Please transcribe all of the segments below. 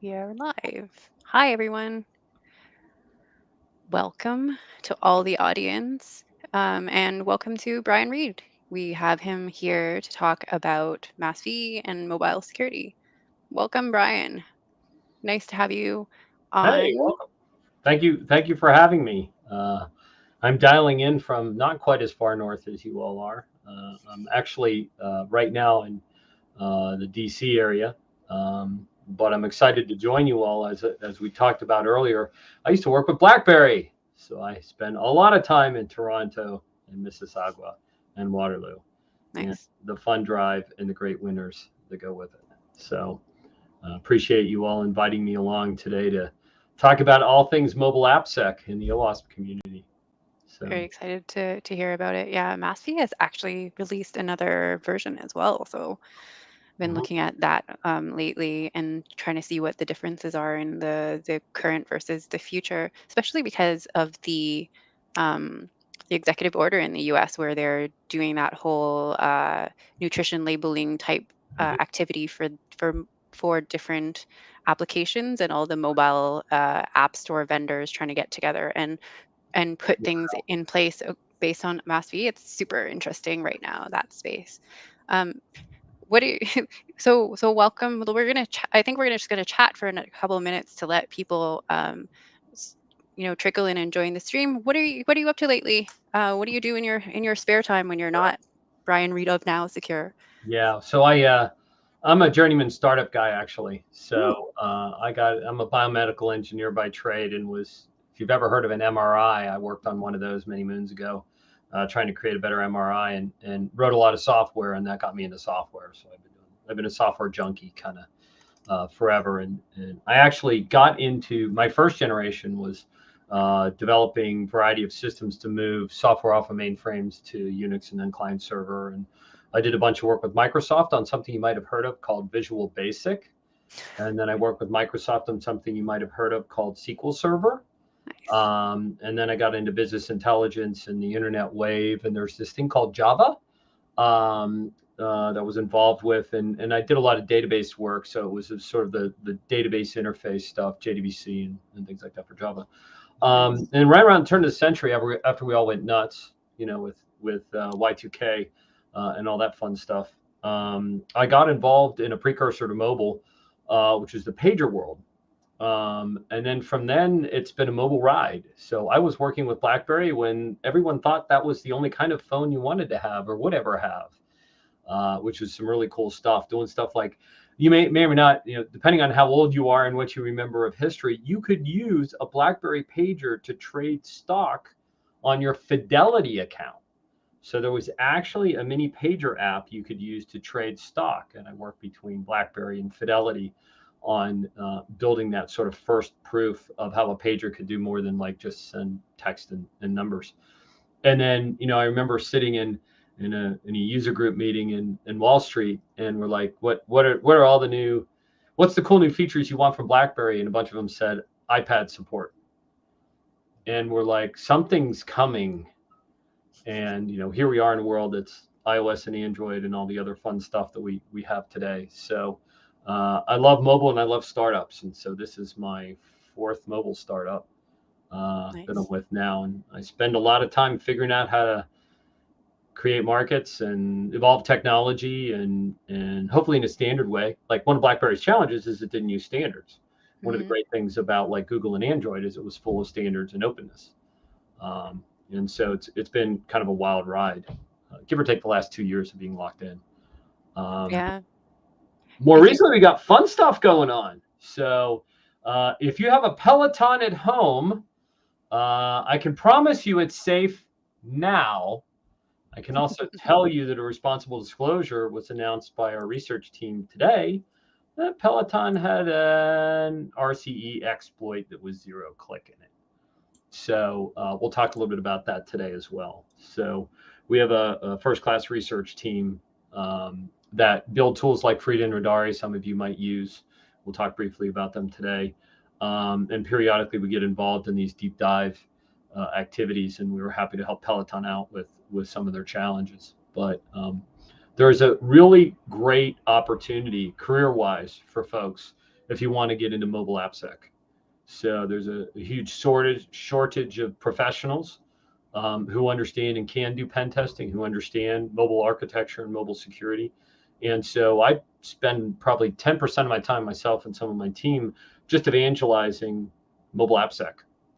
We are live. Hi, everyone. Welcome to all the audience, and welcome to Brian Reed. We have him here to talk about MASV and mobile security. Welcome, Brian. Nice to have you Hey, on. welcome. Thank you for having me. I'm dialing in from not quite as far north as you all are. I'm actually right now in the DC area, but I'm excited to join you all. As we talked about earlier, I used to work with BlackBerry, so I spent a lot of time in Toronto and Mississauga and Waterloo, and Nice. the fun drive and the great winters that go with it. So appreciate you all inviting me along today to talk about all things mobile AppSec in the OWASP community. Very So, excited to hear about it. Yeah, MASV has actually released another version as well. So been mhm. looking at that lately and trying to see what the differences are in the current versus the future, especially because of the executive order in the U.S. where they're doing that whole nutrition labeling type activity for for different applications and all the mobile app store vendors trying to get together and put things in place based on MASV. It's super interesting right now, that space. Um, what do you so welcome. We're gonna I think we're just gonna chat for a couple of minutes to let people s- trickle in and join the stream. What are you up to lately? What do you do in your spare time when you're not Brian Reed of Now Secure? Yeah. So I'm a journeyman startup guy actually. Ooh, So I'm a biomedical engineer by trade, and was if you've ever heard of an MRI, I worked on one of those many moons ago, trying to create a better MRI, and wrote a lot of software, and that got me into software. So I've been a software junkie kind of forever. And I actually got into my first generation was developing variety of systems to move software off of mainframes to Unix and then client server. And I did a bunch of work with Microsoft on something you might have heard of called Visual Basic. And then I worked with Microsoft on something you might have heard of called SQL Server. nice. And then I got into business intelligence and the internet wave. And there's this thing called Java that was involved with, and I did a lot of database work. So it was sort of the database interface stuff, JDBC and things like that for Java. Nice. And right around the turn of the century, after we all went nuts, with Y2K and all that fun stuff, I got involved in a precursor to mobile, which is the pager world. And then from then, it's been a mobile ride. So I was working with BlackBerry when everyone thought that was the only kind of phone you wanted to have or would ever have, which was some really cool stuff. Doing stuff like you may or may not, depending on how old you are and what you remember of history, you could use a BlackBerry pager to trade stock on your Fidelity account. So there was actually a mini pager app you could use to trade stock, and I worked between BlackBerry and Fidelity on building that sort of first proof of how a pager could do more than like just send text and numbers. And then I remember sitting in a user group meeting in Wall Street, and we're like, what are all the new, what's the cool new features you want from BlackBerry? And a bunch of them said iPad support, and we're like, something's coming. And here we are in a world that's iOS and Android and all the other fun stuff that we have today. So I love mobile and I love startups, and so this is my fourth mobile startup that I'm Nice. with now, and I spend a lot of time figuring out how to create markets and evolve technology and hopefully in a standard way. Like one of BlackBerry's challenges is it didn't use standards. One of the Hmm. great things about like Google and Android is it was full of standards and openness. And so it's been kind of a wild ride, give or take the last 2 years of being locked in. Um, Yeah. More I think. recently, we got fun stuff going on. So if you have a Peloton at home, I can promise you it's safe now. I can also tell you that a responsible disclosure was announced by our research team today that Peloton had an RCE exploit that was zero click in it. So we'll talk a little bit about that today as well. So we have a first class research team that build tools like Frida and Radari, some of you might use. We'll talk briefly about them today. And periodically we get involved in these deep dive activities, and we were happy to help Peloton out with some of their challenges. But there's a really great opportunity career-wise for folks if you want to get into mobile AppSec. So there's a huge shortage of professionals who understand and can do pen testing, who understand mobile architecture and mobile security. And so I spend probably 10% of my time, myself and some of my team, just evangelizing mobile AppSec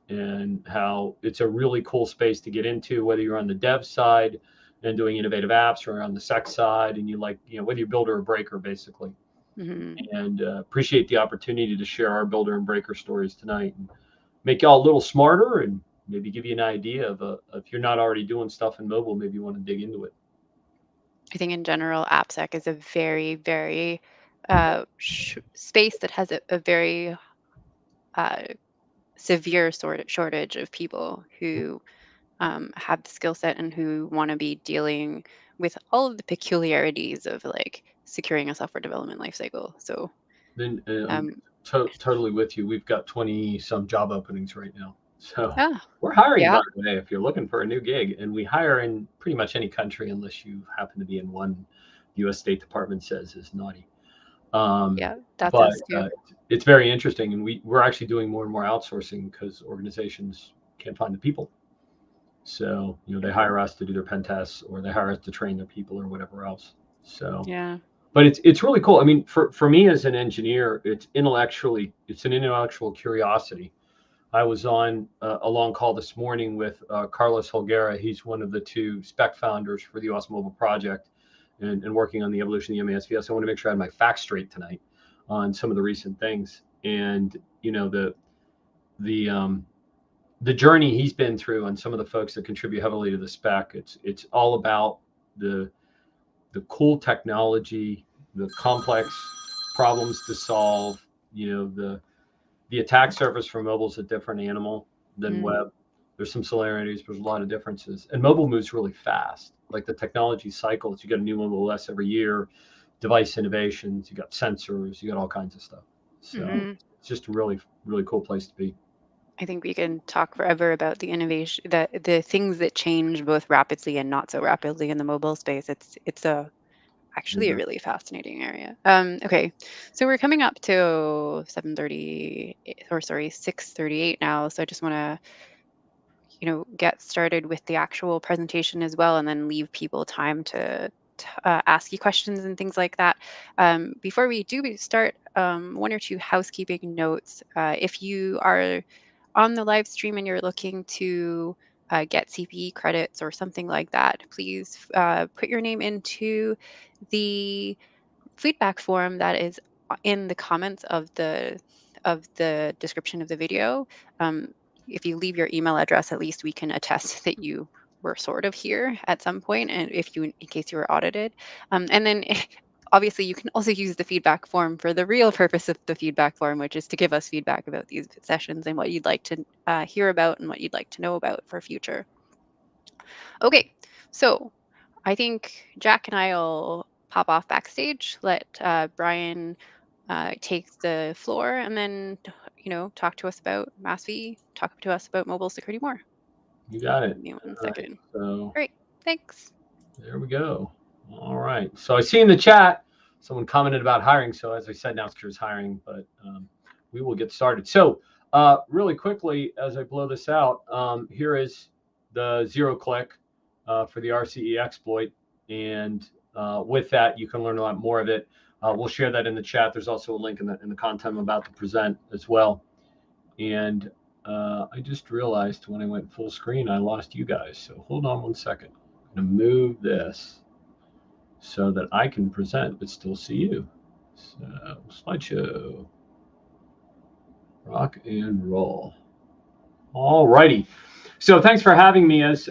and how it's a really cool space to get into, whether you're on the dev side and doing innovative apps, or on the sec side, and you like, whether you're builder or breaker, basically. And appreciate the opportunity to share our builder and breaker stories tonight and make y'all a little smarter, and maybe give you an idea of if you're not already doing stuff in mobile, maybe you want to dig into it. I think in general, AppSec is a very, very space that has a very uh, severe shortage of people who have the skill set and who want to be dealing with all of the peculiarities of like securing a software development lifecycle. So Then I'm um, totally with you. We've got 20 some job openings right now. So ah, we're hiring, yeah, by the way, if you're looking for a new gig. And we hire in pretty much any country, unless you happen to be in one U.S. State Department says is naughty. yeah, that's But us too. it's very interesting. And we're actually doing more and more outsourcing because organizations can't find the people. So, they hire us to do their pen tests, or they hire us to train their people, or whatever else. So, Yeah. but it's really cool. I mean, for me as an engineer, it's an intellectual curiosity. I was on a long call this morning with Carlos Holguera. He's one of the two spec founders for the OWASP Mobile Project, and working on the evolution of the MASVS. I want to make sure I had my facts straight tonight on some of the recent things. And the journey he's been through, and some of the folks that contribute heavily to the spec. It's all about the cool technology, the complex problems to solve. The attack surface for mobile is a different animal than Mm. web. There's some similarities, but there's a lot of differences. And mobile moves really fast. Like the technology cycles, you get a new mobile OS every year, device innovations, you got sensors, you got all kinds of stuff. So Hmm. it's just a really, really cool place to be. I think we can talk forever about the innovation, the things that change both rapidly and not so rapidly in the mobile space. It's actually a Yeah. really fascinating area. Okay, so we're coming up to 7:30, or sorry, 6:38 now. So I just want to, get started with the actual presentation as well, and then leave people time to ask you questions and things like that. Before we do start, one or two housekeeping notes. If you are on the live stream and you're looking to get CPE credits or something like that, please put your name into the feedback form that is in the comments of the description of the video. Um, if you leave your email address, at least we can attest that you were sort of here at some point, and if you, in case you were audited, and then. Obviously, you can also use the feedback form for the real purpose of the feedback form, which is to give us feedback about these sessions and what you'd like to hear about and what you'd like to know about for future. Okay, so I think Jack and I will pop off backstage, let Brian take the floor, and then talk to us about MASV, talk to us about mobile security more. You got it. Give me one All right. second. So Great, thanks. there we go. All right. So I see in the chat someone commented about hiring. So as I said, NowSecure is hiring, but we will get started. So really quickly, as I blow this out, here is the 0-click for the RCE exploit. And with that, you can learn a lot more of it. We'll share that in the chat. There's also a link in the content I'm about to present as well. And I just realized when I went full screen, I lost you guys. So hold on one second. I'm going to move this so that I can present but still see you. So slideshow, rock and roll. All righty. So thanks for having me. As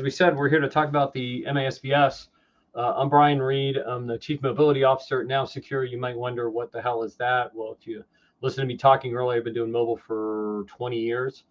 we said, we're here to talk about the MASVS. I'm Brian Reed. I'm the Chief Mobility Officer at NowSecure. You might wonder, what the hell is that? Well, if you listen to me talking earlier, I've been doing mobile for 20 years.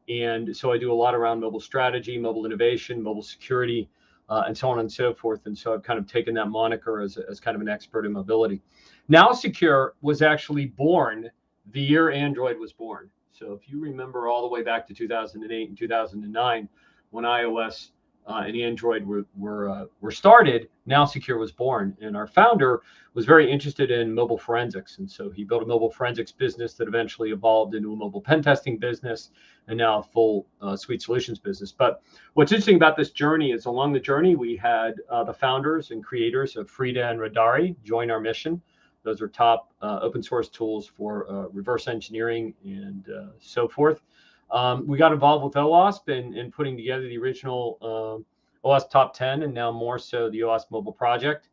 And so I do a lot around mobile strategy, mobile innovation, mobile security, and so on and so forth. And so I've kind of taken that moniker as kind of an expert in mobility. NowSecure was actually born the year Android was born. So if you remember all the way back to 2008 and 2009, when iOS and Android were started, NowSecure was born. And our founder was very interested in mobile forensics. And so he built a mobile forensics business that eventually evolved into a mobile pen testing business and now a full suite solutions business. But what's interesting about this journey is along the journey, we had the founders and creators of Frida and Radari join our mission. Those are top open source tools for reverse engineering and so forth. We got involved with OWASP in putting together the original OWASP Top 10 and now more so the OWASP Mobile Project.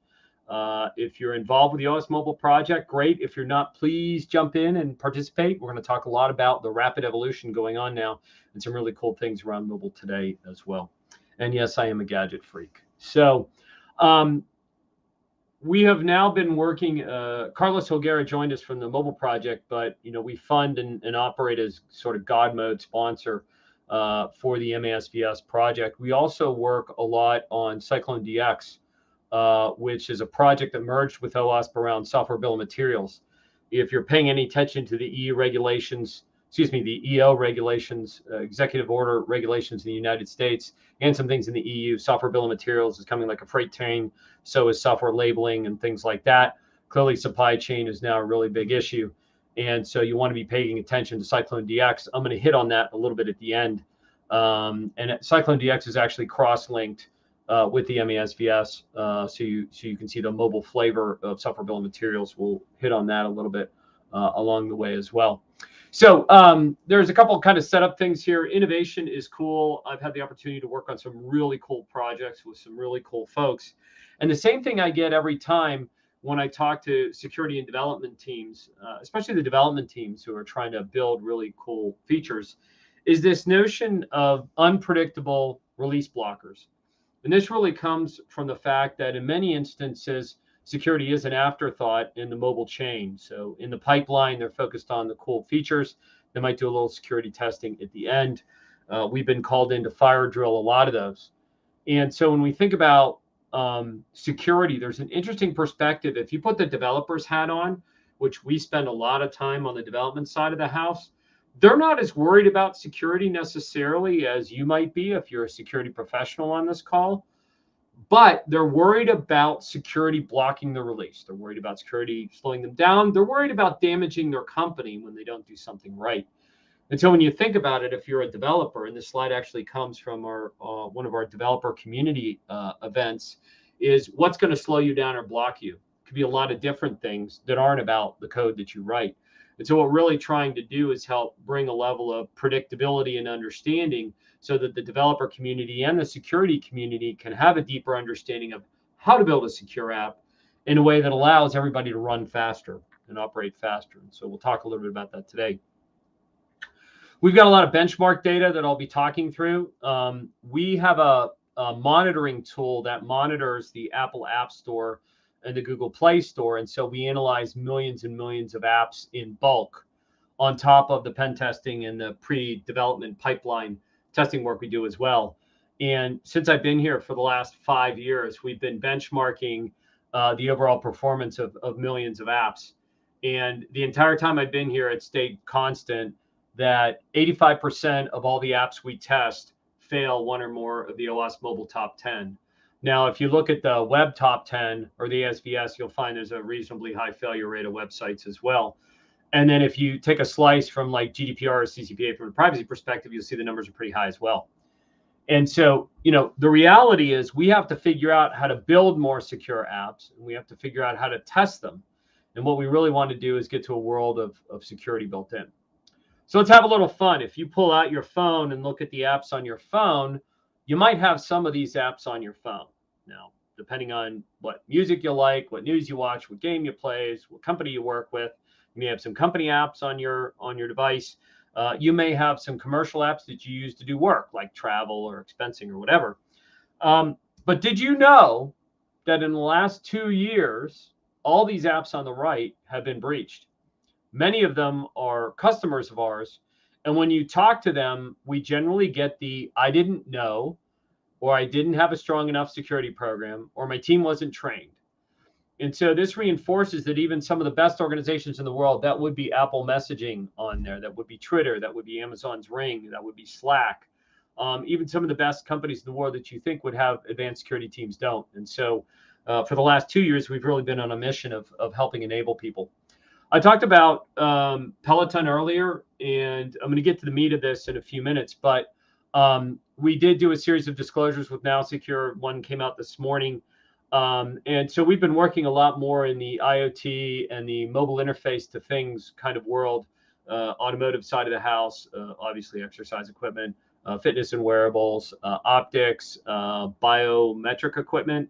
If you're involved with the OWASP Mobile Project, great. If you're not, please jump in and participate. We're going to talk a lot about the rapid evolution going on now and some really cool things around mobile today as well. And yes, I am a gadget freak. So we have now been working, Carlos Helguera joined us from the mobile project, but we fund and operate as sort of God mode sponsor for the MASVS project. We also work a lot on Cyclone DX, which is a project that merged with OWASP around software bill of materials. If you're paying any attention to the EU regulations, the EO regulations, executive order regulations in the United States, and some things in the EU, software bill of materials is coming like a freight train. So is software labeling and things like that. Clearly, supply chain is now a really big issue. And so you want to be paying attention to Cyclone DX. I'm going to hit on that a little bit at the end. And Cyclone DX is actually cross-linked with the MASVS. So you can see the mobile flavor of software bill of materials. We'll hit on that a little bit along the way as well. So there's a couple kind of setup things here. Innovation is cool. I've had the opportunity to work on some really cool projects with some really cool folks. And the same thing I get every time when I talk to security and development teams, especially the development teams who are trying to build really cool features, is this notion of unpredictable release blockers. And this really comes from the fact that in many instances, security is an afterthought in the mobile chain. So in the pipeline, they're focused on the cool features. They might do a little security testing at the end. We've been called in to fire drill a lot of those. And so when we think about security, there's an interesting perspective. If you put the developer's hat on, which we spend a lot of time on the development side of the house, they're not as worried about security necessarily as you might be if you're a security professional on this call. But they're worried about security blocking the release. They're worried about security slowing them down. They're worried about damaging their company when they don't do something right. And so when you think about it, if you're a developer, and this slide actually comes from our one of our developer community events, is what's going to slow you down or block you? It could be a lot of different things that aren't about the code that you write. And so what we're really trying to do is help bring a level of predictability and understanding so that the developer community and the security community can have a deeper understanding of how to build a secure app in a way that allows everybody to run faster and operate faster. And so we'll talk a little bit about that today. We've got a lot of benchmark data that I'll be talking through. We have a monitoring tool that monitors the Apple App Store and the Google Play Store. And so we analyze millions and millions of apps in bulk on top of the pen testing and the pre-development pipeline testing work we do as well. And since I've been here for the last 5 years, we've been benchmarking the overall performance of millions of apps. And the entire time I've been here, it's stayed constant that 85% of all the apps we test fail one or more of the OWASP Mobile Top 10. Now, if you look at the Web Top 10 or the SVS, you'll find there's a reasonably high failure rate of websites as well. And then if you take a slice from like GDPR or CCPA from a privacy perspective, you'll see the numbers are pretty high as well. And so, the reality is we have to figure out how to build more secure apps, and we have to figure out how to test them. And what we really want to do is get to a world of security built in. So let's have a little fun. If you pull out your phone and look at the apps on your phone, you might have some of these apps on your phone. Now, depending on what music you like, what news you watch, what game you play, what company you work with, you may have some company apps on your device. You may have some commercial apps that you use to do work, like travel or expensing or whatever. But did you know that in the last 2 years, all these apps on the right have been breached? Many of them are customers of ours. And when you talk to them, we generally get the, I didn't know, or I didn't have a strong enough security program, or my team wasn't trained. And so this reinforces that even some of the best organizations in the world, that would be Apple messaging on there, that would be Twitter, that would be Amazon's Ring, that would be Slack, Even some of the best companies in the world that you think would have advanced security teams don't. And so for the last 2 years, we've really been on a mission of helping enable people. I talked about Peloton earlier, and I'm going to get to the meat of this in a few minutes, but we did do a series of disclosures with NowSecure. One came out this morning. And so we've been working a lot more in the IoT and the mobile interface to things kind of world, automotive side of the house, obviously exercise equipment, fitness and wearables, optics, biometric equipment,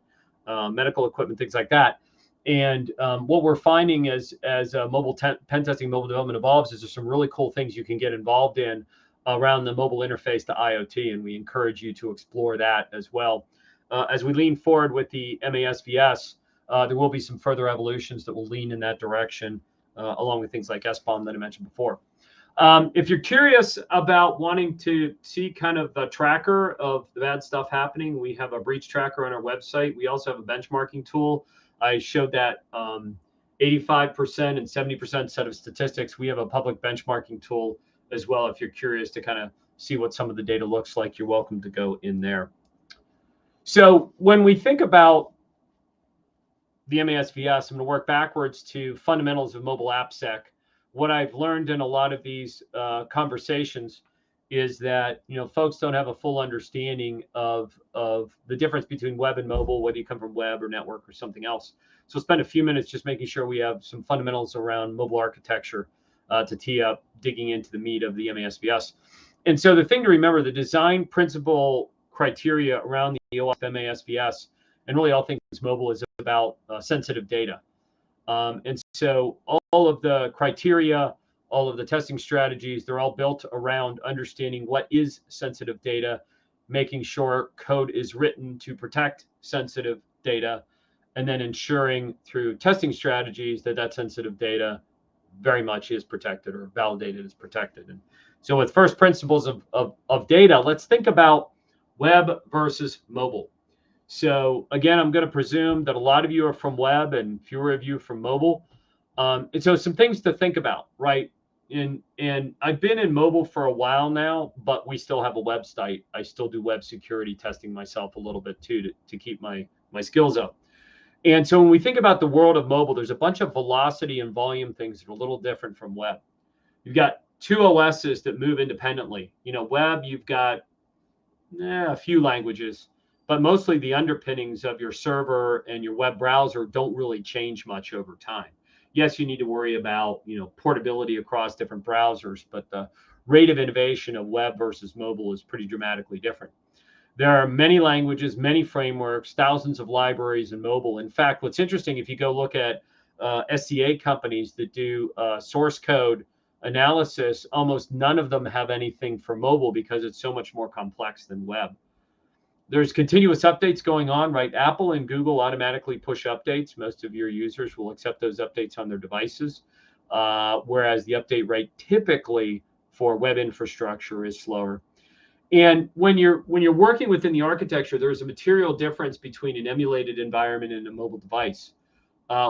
medical equipment, things like that. And what we're finding as mobile pen testing, mobile development evolves, is there's some really cool things you can get involved in around the mobile interface to IoT, and we encourage you to explore that as well. As we lean forward with the MASVS, there will be some further evolutions that will lean in that direction, along with things like SBOM that I mentioned before. If you're curious about wanting to see kind of the tracker of the bad stuff happening, we have a breach tracker on our website. We also have a benchmarking tool. I showed that 85% and 70% set of statistics. We have a public benchmarking tool as well. If you're curious to kind of see what some of the data looks like, you're welcome to go in there. So when we think about the MASVS, I'm going to work backwards to fundamentals of mobile AppSec. What I've learned in a lot of these conversations is that folks don't have a full understanding of the difference between web and mobile, whether you come from web or network or something else. So we'll spend a few minutes just making sure we have some fundamentals around mobile architecture to tee up, digging into the meat of the MASVS. And so the thing to remember, the design principle criteria around the OWASP MASVS and really all things mobile is about sensitive data. And so all of the criteria, all of the testing strategies, they're all built around understanding what is sensitive data, making sure code is written to protect sensitive data, and then ensuring through testing strategies that that sensitive data very much is protected or validated as protected. And so with first principles of data, let's think about web versus mobile. So again, I'm going to presume that a lot of you are from web and fewer of you from mobile. And so some things to think about, right? And I've been in mobile for a while now, but we still have a website. I still do web security testing myself a little bit too to keep my skills up. And so when we think about the world of mobile, there's a bunch of velocity and volume things that are a little different from web. You've got two OSs that move independently. Web, you've got a few languages, but mostly the underpinnings of your server and your web browser don't really change much over time. Yes, you need to worry about, portability across different browsers, but the rate of innovation of web versus mobile is pretty dramatically different. There are many languages, many frameworks, thousands of libraries in mobile. In fact, what's interesting, if you go look at SCA companies that do source code analysis, almost none of them have anything for mobile because it's so much more complex than web. There's continuous updates going on, right? Apple and Google automatically push updates. Most of your users will accept those updates on their devices, whereas the update rate typically for web infrastructure is slower. And when you're working within the architecture, there's a material difference between an emulated environment and a mobile device.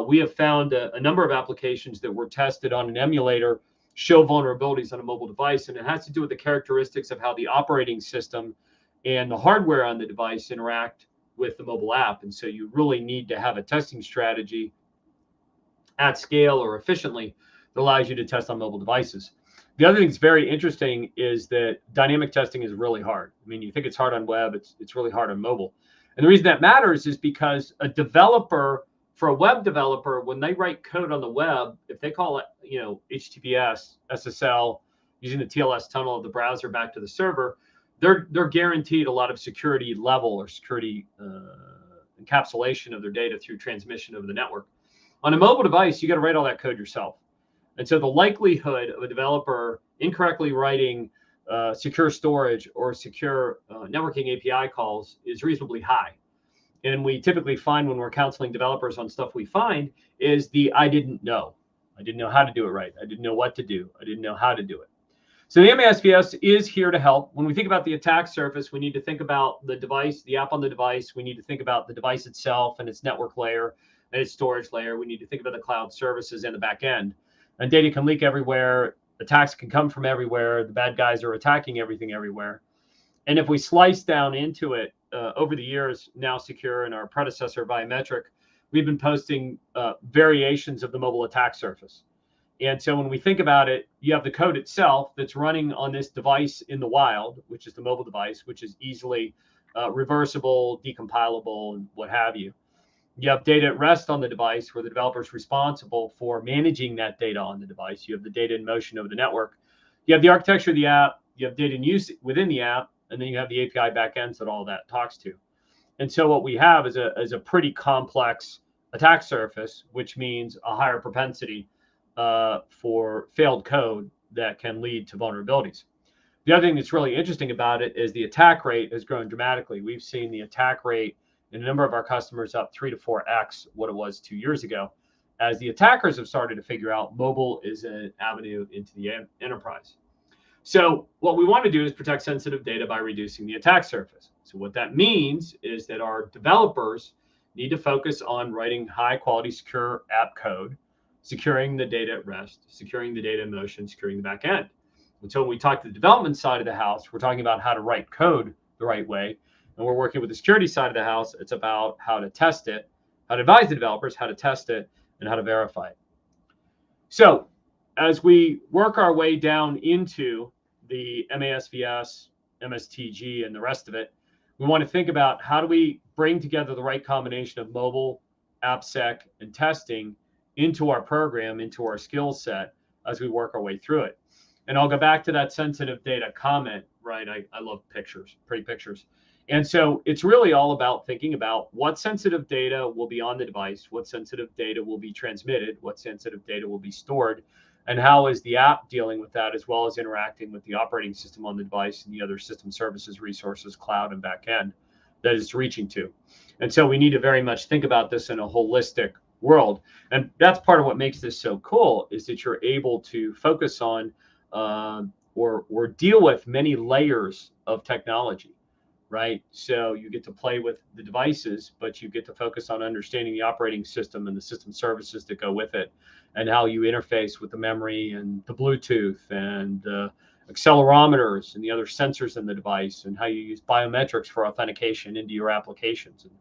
We have found a number of applications that were tested on an emulator show vulnerabilities on a mobile device, and it has to do with the characteristics of how the operating system and the hardware on the device interact with the mobile app. And so you really need to have a testing strategy at scale or efficiently that allows you to test on mobile devices. The other thing that's very interesting is that dynamic testing is really hard. I mean, you think it's hard on web, it's really hard on mobile. And the reason that matters is because a developer, for a web developer, when they write code on the web, if they call it, HTTPS, SSL, using the TLS tunnel of the browser back to the server, they're guaranteed a lot of security level or security encapsulation of their data through transmission over the network. On a mobile device, you got to write all that code yourself. And so the likelihood of a developer incorrectly writing secure storage or secure networking API calls is reasonably high. And we typically find when we're counseling developers on stuff we find is I didn't know. I didn't know how to do it right. I didn't know what to do. I didn't know how to do it. So the MASVS is here to help. When we think about the attack surface, we need to think about the device, the app on the device. We need to think about the device itself and its network layer and its storage layer. We need to think about the cloud services and the back end. And data can leak everywhere. Attacks can come from everywhere. The bad guys are attacking everything everywhere. And if we slice down into it, over the years, NowSecure and our predecessor Biometric, we've been posting variations of the mobile attack surface. And so when we think about it, you have the code itself that's running on this device in the wild, which is the mobile device, which is easily reversible, decompilable, and what have you. You have data at rest on the device where the developer is responsible for managing that data on the device. You have the data in motion over the network. You have the architecture of the app. You have data in use within the app. And then you have the API backends that all that talks to. And so what we have is a pretty complex attack surface, which means a higher propensity for failed code that can lead to vulnerabilities. The other thing that's really interesting about it is the attack rate has grown dramatically. We've seen the attack rate in a number of our customers up 3 to 4x what it was 2 years ago, as the attackers have started to figure out mobile is an avenue into the enterprise. So what we want to do is protect sensitive data by reducing the attack surface. So what that means is that our developers need to focus on writing high quality secure app code, securing the data at rest, securing the data in motion, securing the back end. And so when we talk to the development side of the house, we're talking about how to write code the right way. And we're working with the security side of the house. It's about how to test it, how to advise the developers how to test it, and how to verify it. So as we work our way down into the MASVS, MSTG, and the rest of it, we want to think about how do we bring together the right combination of mobile, AppSec, and testing into our program, into our skill set as we work our way through it. And I'll go back to that sensitive data comment, right? I love pictures, pretty pictures. And so it's really all about thinking about what sensitive data will be on the device, what sensitive data will be transmitted, what sensitive data will be stored, and how is the app dealing with that, as well as interacting with the operating system on the device and the other system services, resources, cloud, and backend that it's reaching to. And so we need to very much think about this in a holistic world. And that's part of what makes this so cool, is that you're able to focus on or deal with many layers of technology, right? So you get to play with the devices, but you get to focus on understanding the operating system and the system services that go with it, and how you interface with the memory and the Bluetooth and the accelerometers and the other sensors in the device, and how you use biometrics for authentication into your applications, and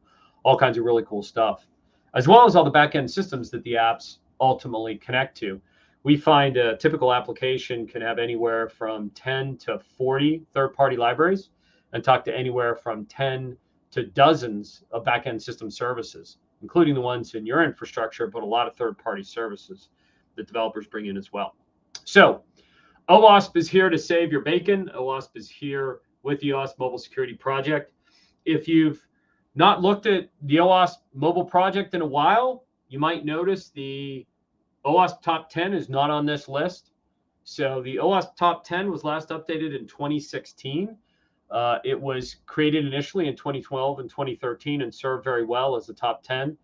all kinds of really cool stuff, as well as all the backend systems that the apps ultimately connect to. We find a typical application can have anywhere from 10 to 40 third-party libraries and talk to anywhere from 10 to dozens of backend system services, including the ones in your infrastructure, but a lot of third-party services that developers bring in as well. So OWASP is here to save your bacon. OWASP is here with the OWASP Mobile Security Project. If you've not looked at the OWASP Mobile Project in a while, you might notice the OWASP Top 10 is not on this list. So the OWASP Top 10 was last updated in 2016. It was created initially in 2012 and 2013 and served very well as the top 10.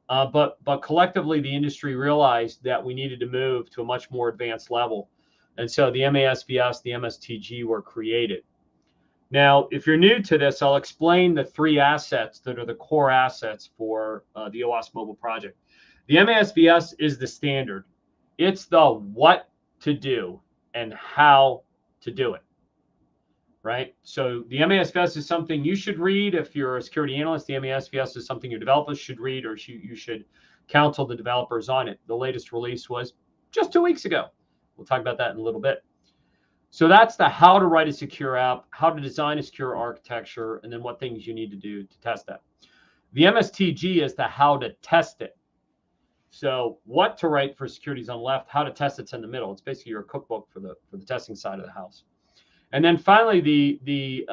But collectively, the industry realized that we needed to move to a much more advanced level. And so the MASVS, the MSTG were created. Now, if you're new to this, I'll explain the 3 assets that are the core assets for the OWASP Mobile Project. The MASVS is the standard. It's the what to do and how to do it, right? So the MASVS is something you should read if you're a security analyst. The MASVS is something your developers should read, or you should counsel the developers on it. The latest release was just 2 weeks ago. We'll talk about that in a little bit. So that's the how to write a secure app, how to design a secure architecture, and then what things you need to do to test that. The MSTG is the how to test it. So what to write for security is on the left, how to test it's in the middle. It's basically your cookbook for the testing side of the house. And then finally, the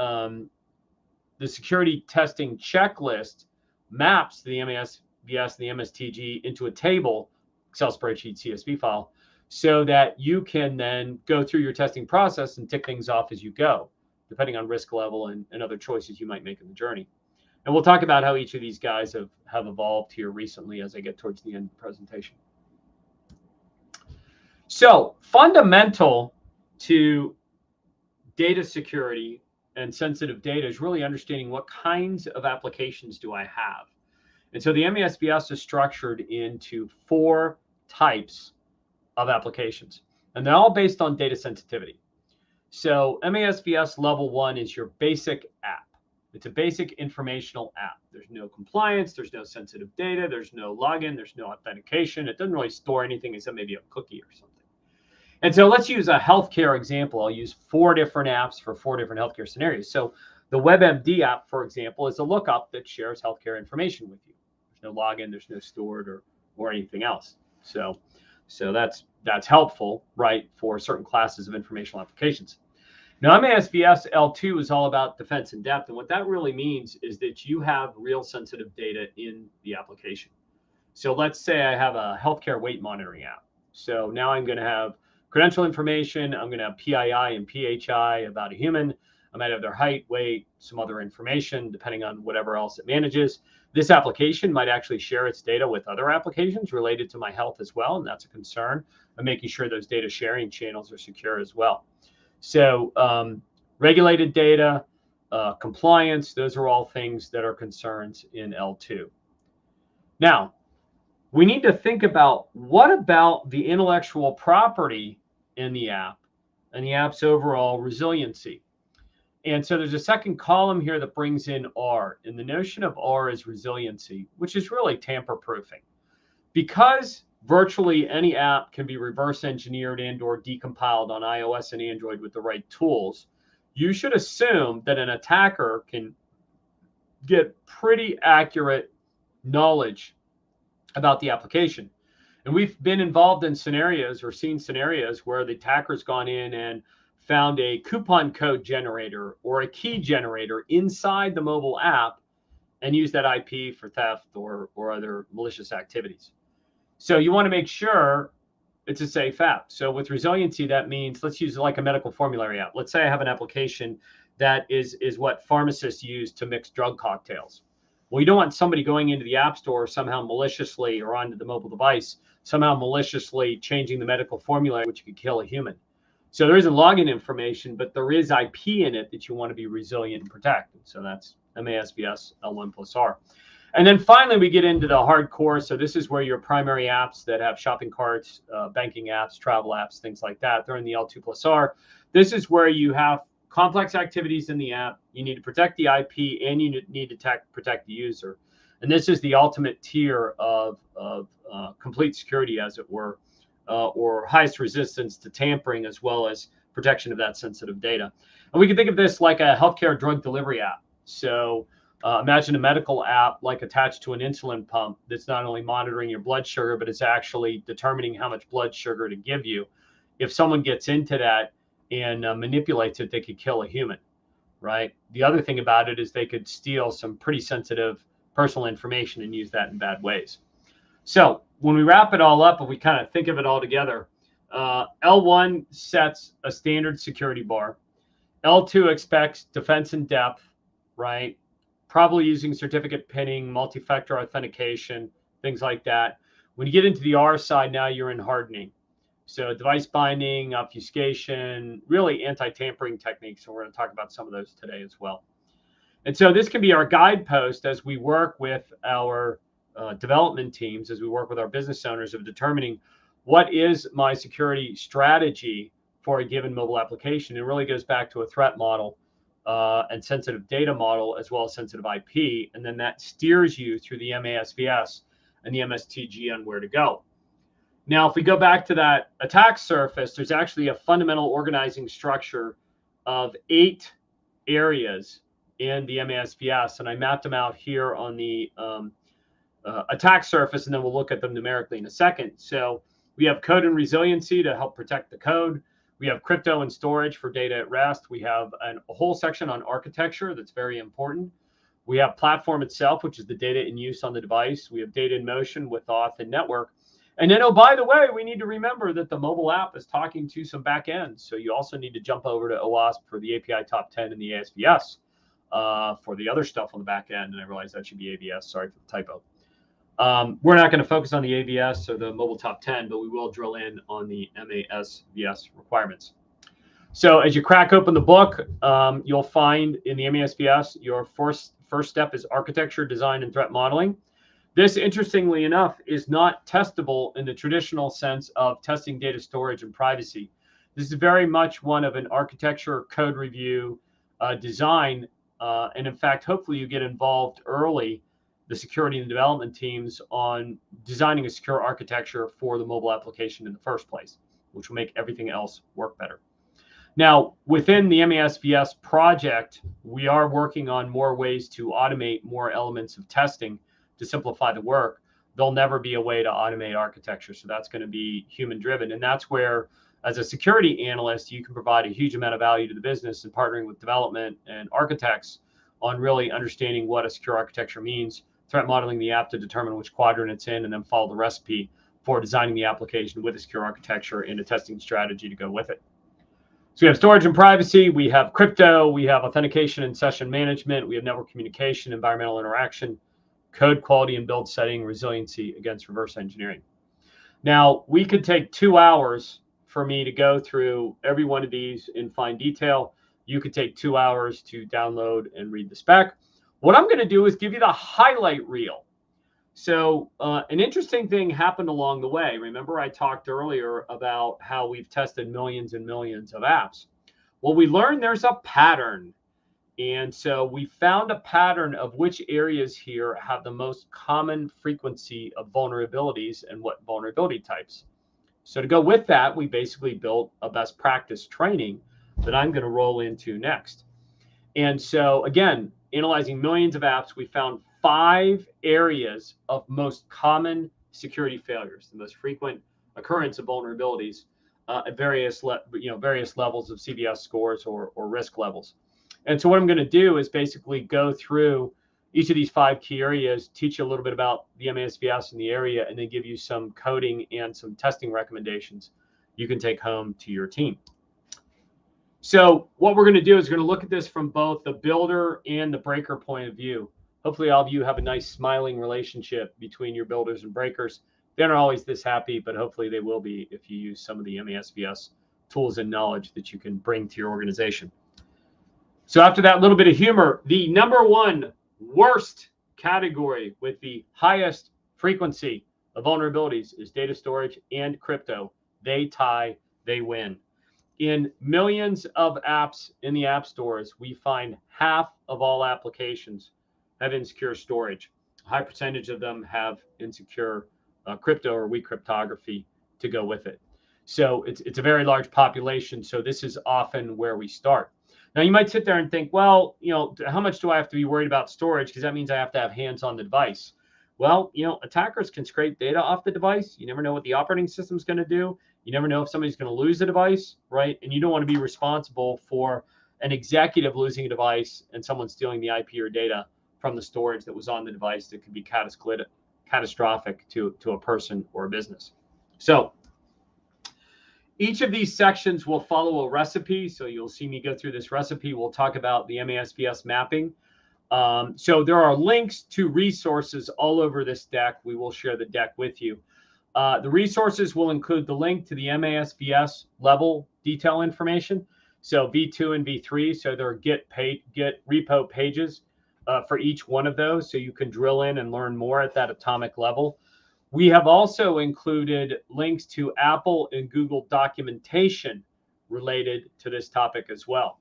security testing checklist maps the MASVS and the MSTG into a table, Excel spreadsheet, CSV file, so that you can then go through your testing process and tick things off as you go, depending on risk level and other choices you might make in the journey. And we'll talk about how each of these guys have evolved here recently as I get towards the end of the presentation. So fundamental to data security and sensitive data is really understanding what kinds of applications do I have. And so the MASVS is structured into 4 types of applications, and they're all based on data sensitivity. So MASVS level 1 is your basic app. It's a basic informational app. There's no compliance, there's no sensitive data, there's no login, there's no authentication. It doesn't really store anything except maybe a cookie or something. And so let's use a healthcare example. I'll use 4 different apps for 4 different healthcare scenarios. So the WebMD app, for example, is a lookup that shares healthcare information with you. There's no login, there's no stored or anything else. So that's helpful, right, for certain classes of informational applications. Now, MASVS L2 is all about defense in depth. And what that really means is that you have real sensitive data in the application. So let's say I have a healthcare weight monitoring app. So now I'm going to have credential information. I'm going to have PII and PHI about a human. I might have their height, weight, some other information, depending on whatever else it manages. This application might actually share its data with other applications related to my health as well. And that's a concern of making sure those data sharing channels are secure as well. So regulated data, compliance, those are all things that are concerns in L2. Now, we need to think about what about the intellectual property in the app and the app's overall resiliency. And so there's a second column here that brings in R. And the notion of R is resiliency, which is really tamper-proofing. Because virtually any app can be reverse engineered and or decompiled on iOS and Android with the right tools, you should assume that an attacker can get pretty accurate knowledge about the application. And we've been involved in scenarios or seen scenarios where the attacker's gone in and found a coupon code generator or a key generator inside the mobile app and used that IP for theft or other malicious activities. So you want to make sure it's a safe app. So with resiliency, that means, let's use like a medical formulary app. Let's say I have an application that is what pharmacists use to mix drug cocktails. Well, you don't want somebody going into the app store somehow maliciously or onto the mobile device, somehow maliciously changing the medical formulary, which could kill a human. So there isn't login information, but there is IP in it that you want to be resilient and protect. So that's MASVS L1 plus R. And then finally, we get into the hardcore. So this is where your primary apps that have shopping carts, banking apps, travel apps, things like that, they're in the L2 plus R. This is where you have complex activities in the app. You need to protect the IP and you need to protect the user. And this is the ultimate tier of complete security, as it were, or highest resistance to tampering, as well as protection of that sensitive data. And we can think of this like a healthcare drug delivery app. So imagine a medical app like attached to an insulin pump that's not only monitoring your blood sugar, but it's actually determining how much blood sugar to give you. If someone gets into that and manipulates it, they could kill a human, right? The other thing about it is they could steal some pretty sensitive personal information and use that in bad ways. So when we wrap it all up and we kind of think of it all together, L1 sets a standard security bar. L2 expects defense in depth, right? Probably using certificate pinning, multi-factor authentication, things like that. When you get into the R side, now you're in hardening. So device binding, obfuscation, really anti-tampering techniques. And we're going to talk about some of those today as well. And so this can be our guidepost as we work with our development teams, as we work with our business owners, of determining what is my security strategy for a given mobile application. It really goes back to a threat model and sensitive data model, as well as sensitive IP. And then that steers you through the MASVS and the MSTG on where to go. Now, if we go back to that attack surface, there's actually a fundamental organizing structure of 8 areas in the MASVS. And I mapped them out here on the attack surface, and then we'll look at them numerically in a second. So we have code and resiliency to help protect the code. We have crypto and storage for data at rest. We have a whole section on architecture that's very important. We have platform itself, which is the data in use on the device. We have data in motion with Auth and network. And then, oh, by the way, we need to remember that the mobile app is talking to some backends. So you also need to jump over to OWASP for the API top 10 and the ASVS for the other stuff on the back end. And I realize that should be AVS. Sorry for the typo. We're not going to focus on the AVS or the mobile top 10, but we will drill in on the MASVS requirements. So as you crack open the book, you'll find in the MASVS, your first step is architecture, design, and threat modeling. This, interestingly enough, is not testable in the traditional sense of testing data storage and privacy. This is very much one of an architecture, code review, design, and in fact, hopefully you get involved early, the security and development teams, on designing a secure architecture for the mobile application in the first place, which will make everything else work better. Now, within the MASVS project, we are working on more ways to automate more elements of testing to simplify the work. There'll never be a way to automate architecture, so that's going to be human driven. And that's where, as a security analyst, you can provide a huge amount of value to the business in partnering with development and architects on really understanding what a secure architecture means, threat modeling the app to determine which quadrant it's in, and then follow the recipe for designing the application with a secure architecture and a testing strategy to go with it. So we have storage and privacy, we have crypto, we have authentication and session management, we have network communication, environmental interaction, code quality and build setting, resiliency against reverse engineering. Now, we could take 2 hours for me to go through every one of these in fine detail. You could take 2 hours to download and read the spec. What I'm going to do is give you the highlight reel. So an interesting thing happened along the way. Remember, I talked earlier about how we've tested millions and millions of apps. Well, we learned there's a pattern. And so we found a pattern of which areas here have the most common frequency of vulnerabilities and what vulnerability types. So to go with that, we basically built a best practice training that I'm going to roll into next. And so again, analyzing millions of apps, we found 5 areas of most common security failures, the most frequent occurrence of vulnerabilities at various levels of CVS scores or risk levels. And so what I'm going to do is basically go through each of these 5 key areas, teach you a little bit about the MASVS in the area, and then give you some coding and some testing recommendations you can take home to your team. So what we're going to do is we're going to look at this from both the builder and the breaker point of view. Hopefully all of you have a nice smiling relationship between your builders and breakers. They're not always this happy, but hopefully they will be if you use some of the MASVS tools and knowledge that you can bring to your organization. So after that little bit of humor, the #1 worst category with the highest frequency of vulnerabilities is data storage and crypto. They tie, they win. In millions of apps in the app stores, we find half of all applications have insecure storage. A high percentage of them have insecure crypto or weak cryptography to go with it. So it's a very large population. So this is often where we start. Now you might sit there and think, well, how much do I have to be worried about storage? Because that means I have to have hands on the device. Well, attackers can scrape data off the device. You never know what the operating system is going to do. You never know if somebody's going to lose the device, right? And you don't want to be responsible for an executive losing a device and someone stealing the IP or data from the storage that was on the device that could be catastrophic to a person or a business. So each of these sections will follow a recipe. So you'll see me go through this recipe. We'll talk about the MASVS mapping. So there are links to resources all over this deck. We will share the deck with you. The resources will include the link to the MASVS level detail information. So V2 and V3. So there are Git repo pages for each one of those. So you can drill in and learn more at that atomic level. We have also included links to Apple and Google documentation related to this topic as well.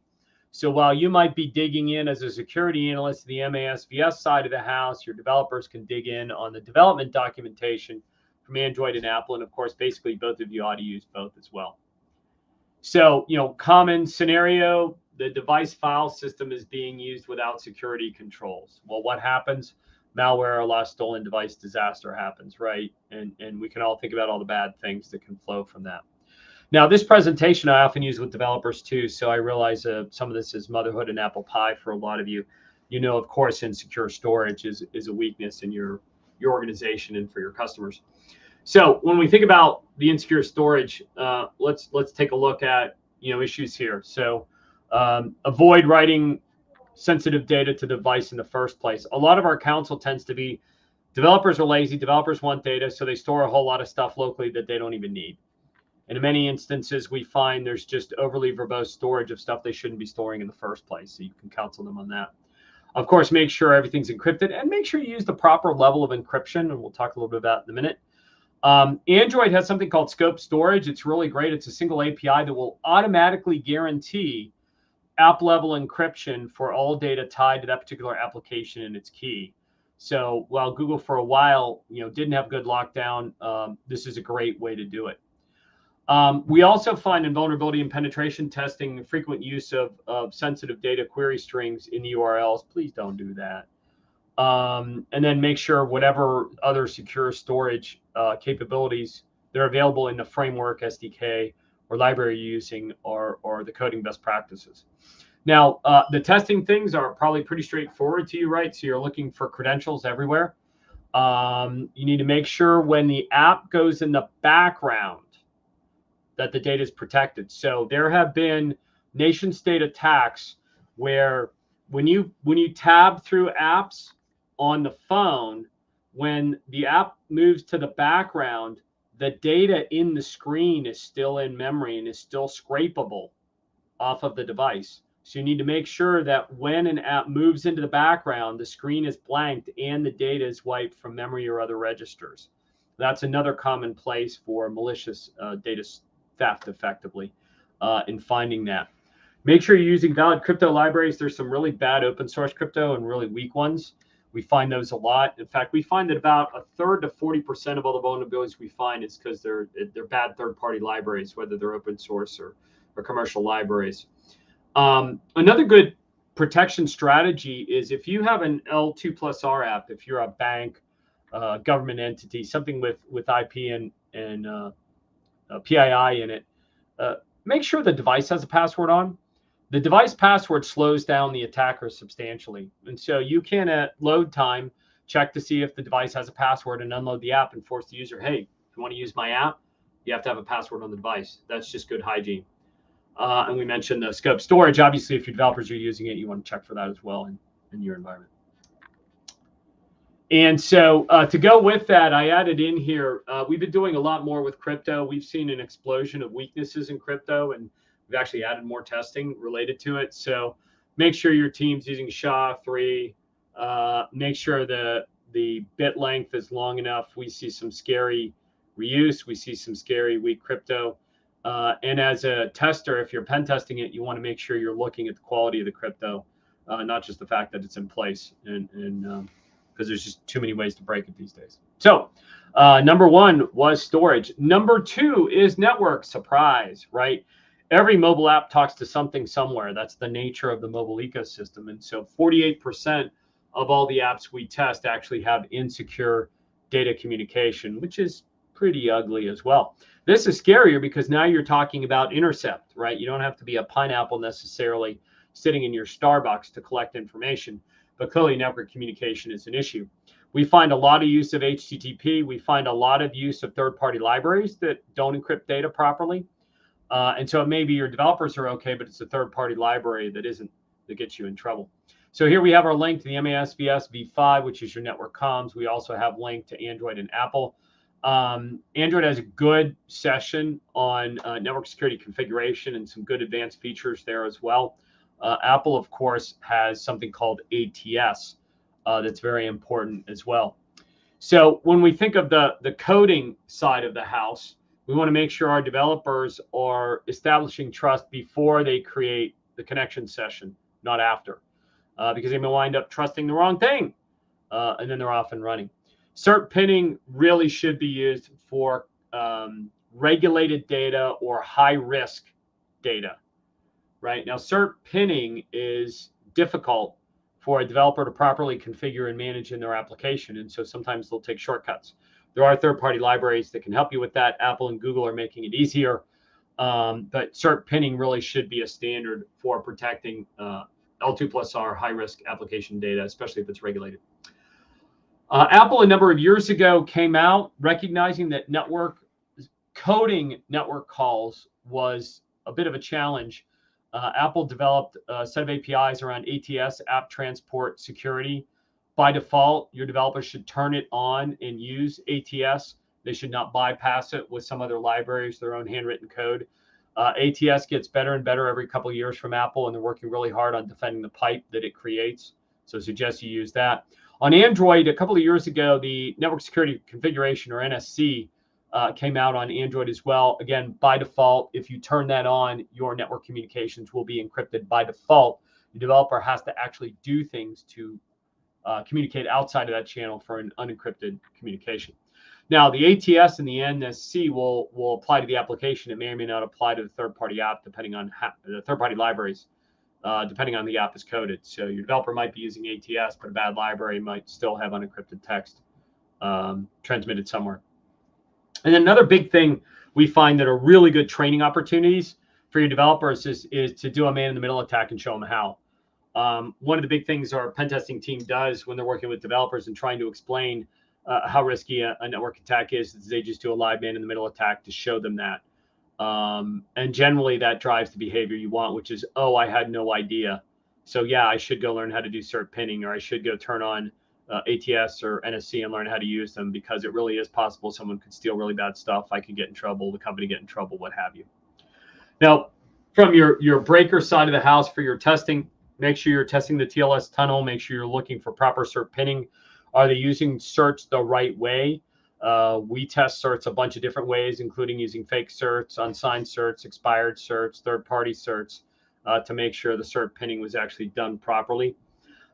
So while you might be digging in as a security analyst to the MASVS side of the house, your developers can dig in on the development documentation from Android and Apple. And of course, basically both of you ought to use both as well. So, common scenario, the device file system is being used without security controls. Well, what happens? Malware or lost stolen device disaster happens, right? And we can all think about all the bad things that can flow from that. Now, this presentation I often use with developers too, so I realize some of this is motherhood and apple pie for a lot of you. Of course, insecure storage is a weakness in your organization and for your customers. So when we think about the insecure storage, let's take a look at issues here. So avoid writing sensitive data to the device in the first place. A lot of our counsel tends to be developers are lazy, developers want data, so they store a whole lot of stuff locally that they don't even need. And in many instances, we find there's just overly verbose storage of stuff they shouldn't be storing in the first place. So you can counsel them on that. Of course, make sure everything's encrypted and make sure you use the proper level of encryption. And we'll talk a little bit about it in a minute. Android has something called scope storage. It's really great. It's a single API that will automatically guarantee app level encryption for all data tied to that particular application and its key. So while Google for a while, didn't have good lockdown, this is a great way to do it. We also find in vulnerability and penetration testing frequent use of sensitive data query strings in the URLs. Please don't do that. And then make sure whatever other secure storage capabilities that are available in the framework, SDK, or library you're using or the coding best practices. Now, the testing things are probably pretty straightforward to you, right? So you're looking for credentials everywhere. You need to make sure when the app goes in the background that the data is protected. So there have been nation state attacks where when you tab through apps on the phone, when the app moves to the background, the data in the screen is still in memory and is still scrapable off of the device. So you need to make sure that when an app moves into the background, the screen is blanked and the data is wiped from memory or other registers. That's another common place for malicious data theft effectively in finding that. Make sure you're using valid crypto libraries. There's some really bad open source crypto and really weak ones. We find those a lot. In fact, we find that about 1/3 to 40% of all the vulnerabilities we find is because they're bad third-party libraries, whether they're open source or commercial libraries. Another good protection strategy is if you have an L2+R app, if you're a bank, government entity, something with IP and PII in it, make sure the device has a password on. The device password slows down the attacker substantially. And so you can at load time check to see if the device has a password and unload the app and force the user, hey, if you want to use my app, you have to have a password on the device. That's just good hygiene. And we mentioned the scope storage. Obviously, if your developers are using it, you want to check for that as well in your environment. And so to go with that, I added in here, we've been doing a lot more with crypto. We've seen an explosion of weaknesses in crypto, and we've actually added more testing related to it. So make sure your team's using SHA-3. Make sure the bit length is long enough. We see some scary reuse. We see some scary weak crypto. And as a tester, if you're pen testing it, you want to make sure you're looking at the quality of the crypto, not just the fact that it's in place, and because there's just too many ways to break it these days. So number one was storage. Number two is network. Surprise, right? Every mobile app talks to something somewhere. That's the nature of the mobile ecosystem. And so 48% of all the apps we test actually have insecure data communication, which is pretty ugly as well. This is scarier because now you're talking about intercept, right? You don't have to be a pineapple necessarily sitting in your Starbucks to collect information, but clearly network communication is an issue. We find a lot of use of HTTP. We find a lot of use of third-party libraries that don't encrypt data properly. And so maybe your developers are okay, but it's a third-party library that gets you in trouble. So here we have our link to the MASVS v5, which is your network comms. We also have link to Android and Apple. Android has a good session on network security configuration and some good advanced features there as well. Apple, of course, has something called ATS that's very important as well. So when we think of the coding side of the house, we want to make sure our developers are establishing trust before they create the connection session, not after, because they may wind up trusting the wrong thing, and then they're off and running. Cert pinning really should be used for regulated data or high-risk data, right? Now, cert pinning is difficult for a developer to properly configure and manage in their application, and so sometimes they'll take shortcuts. There are third-party libraries that can help you with that. Apple and Google are making it easier, but cert pinning really should be a standard for protecting L2+R high-risk application data, especially if it's regulated. Apple, a number of years ago, came out recognizing that coding network calls was a bit of a challenge. Apple developed a set of APIs around ATS, app transport security. By default, your developers should turn it on and use ATS. They should not bypass it with some other libraries, their own handwritten code. ATS gets better and better every couple of years from Apple, and they're working really hard on defending the pipe that it creates. So I suggest you use that. On Android, a couple of years ago, the Network Security Configuration, or NSC, came out on Android as well. Again, by default, if you turn that on, your network communications will be encrypted by default. The developer has to actually do things to communicate outside of that channel for an unencrypted communication. Now, the ATS and the NSC will apply to the application. It may or may not apply to the third-party app, depending on the third-party libraries, depending on the app is coded. So your developer might be using ATS, but a bad library might still have unencrypted text transmitted somewhere. And then another big thing we find that are really good training opportunities for your developers is to do a man-in-the-middle attack and show them how. One of the big things our pen testing team does when they're working with developers and trying to explain how risky a network attack is they just do a live man-in-the-middle attack to show them that. And generally that drives the behavior you want, which is, oh, I had no idea. So yeah, I should go learn how to do cert pinning, or I should go turn on ATS or NSC and learn how to use them, because it really is possible someone could steal really bad stuff. I could get in trouble, the company get in trouble, what have you. Now, from your breaker side of the house for your testing, make sure you're testing the TLS tunnel. Make sure you're looking for proper cert pinning. Are they using certs the right way? We test certs a bunch of different ways, including using fake certs, unsigned certs, expired certs, third-party certs, to make sure the cert pinning was actually done properly.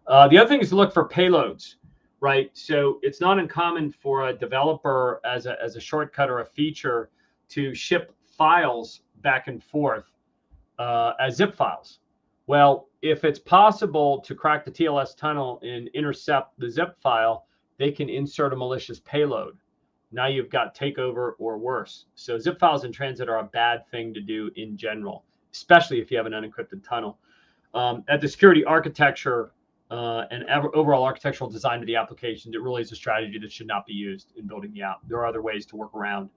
The other thing is to look for payloads, right? So it's not uncommon for a developer as a shortcut or a feature to ship files back and forth as zip files. Well, if it's possible to crack the TLS tunnel and intercept the zip file, they can insert a malicious payload. Now you've got takeover or worse. So zip files in transit are a bad thing to do in general, especially if you have an unencrypted tunnel. At the security architecture and overall architectural design of the application, it really is a strategy that should not be used in building the app. There are other ways to work around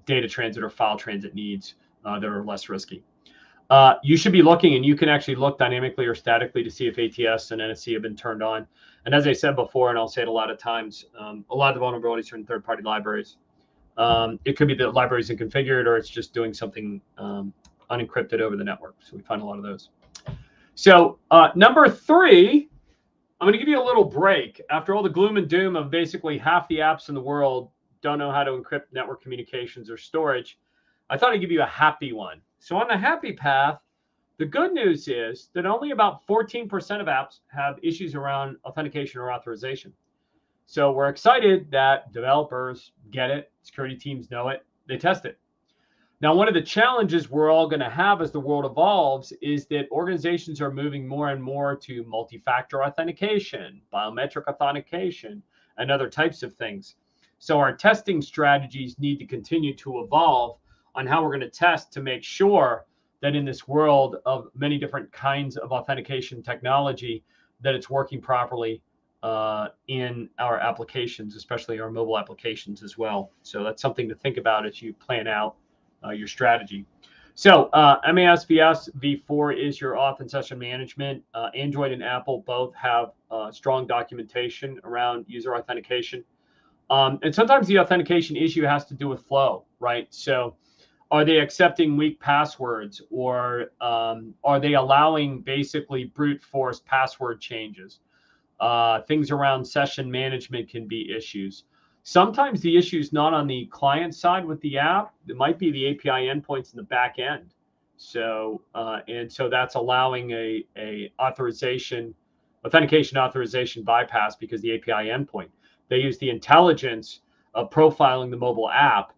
data transit or file transit needs that are less risky. You should be looking, and you can actually look dynamically or statically to see if ATS and NSC have been turned on. And as I said before, and I'll say it a lot of times, a lot of the vulnerabilities are in third-party libraries. It could be that libraries are configured, or it's just doing something unencrypted over the network. So we find a lot of those. So number 3, I'm going to give you a little break. After all the gloom and doom of basically half the apps in the world don't know how to encrypt network communications or storage, I thought I'd give you a happy one. So on the happy path, the good news is that only about 14% of apps have issues around authentication or authorization. So we're excited that developers get it, security teams know it, they test it. Now, one of the challenges we're all going to have as the world evolves is that organizations are moving more and more to multi-factor authentication, biometric authentication, and other types of things. So our testing strategies need to continue to evolve on how we're going to test to make sure that in this world of many different kinds of authentication technology, that it's working properly in our applications, especially our mobile applications as well. So that's something to think about as you plan out your strategy. So MASVS v4 is your auth and session management. Android and Apple both have strong documentation around user authentication. And sometimes the authentication issue has to do with flow, right? So are they accepting weak passwords, or are they allowing basically brute force password changes? Things around session management can be issues. Sometimes the issue is not on the client side with the app. It might be the API endpoints in the back end. So and so that's allowing a authentication authorization bypass because the API endpoint. They use the intelligence of profiling the mobile app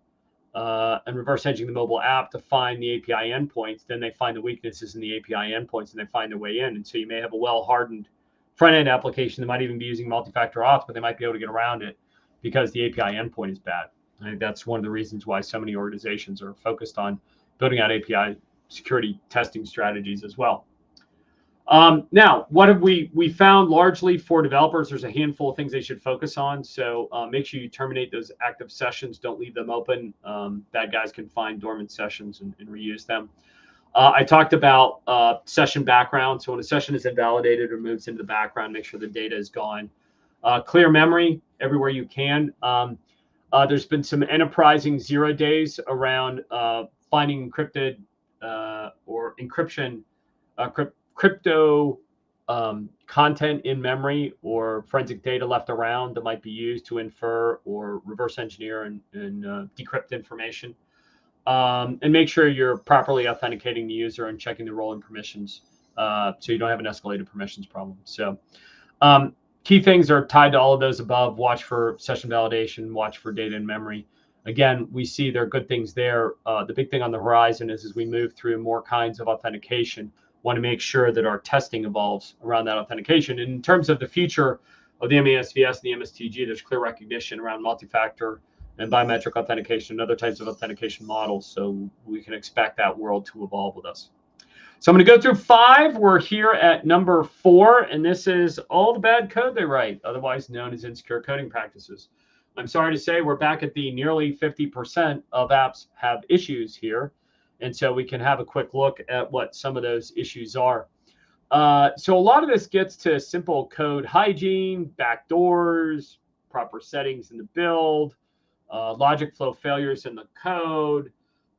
and reverse edging the mobile app to find the API endpoints. Then they find the weaknesses in the API endpoints and they find their way in. And so you may have a well-hardened front-end application that might even be using multi-factor auth, but they might be able to get around it because the API endpoint is bad. I think that's one of the reasons why so many organizations are focused on building out API security testing strategies as well. Now, what have we found largely for developers? There's a handful of things they should focus on. So make sure you terminate those active sessions. Don't leave them open. Bad guys can find dormant sessions and reuse them. I talked about session background. So when a session is invalidated or moves into the background, make sure the data is gone. Clear memory everywhere you can. There's been some enterprising 0 days around finding encrypted or encryption, crypto content in memory or forensic data left around that might be used to infer or reverse engineer and decrypt information. And make sure you're properly authenticating the user and checking the role and permissions so you don't have an escalated permissions problem. So key things are tied to all of those above. Watch for session validation, watch for data in memory. Again, we see there are good things there. The big thing on the horizon is as we move through more kinds of authentication, want to make sure that our testing evolves around that authentication. And in terms of the future of the MASVS and the MSTG, there's clear recognition around multi-factor and biometric authentication and other types of authentication models. So we can expect that world to evolve with us. So I'm going to go through 5. We're here at number 4, and this is all the bad code they write, otherwise known as insecure coding practices. I'm sorry to say we're back at the nearly 50% of apps have issues here. And so we can have a quick look at what some of those issues are. So a lot of this gets to simple code hygiene, backdoors, proper settings in the build, logic flow failures in the code,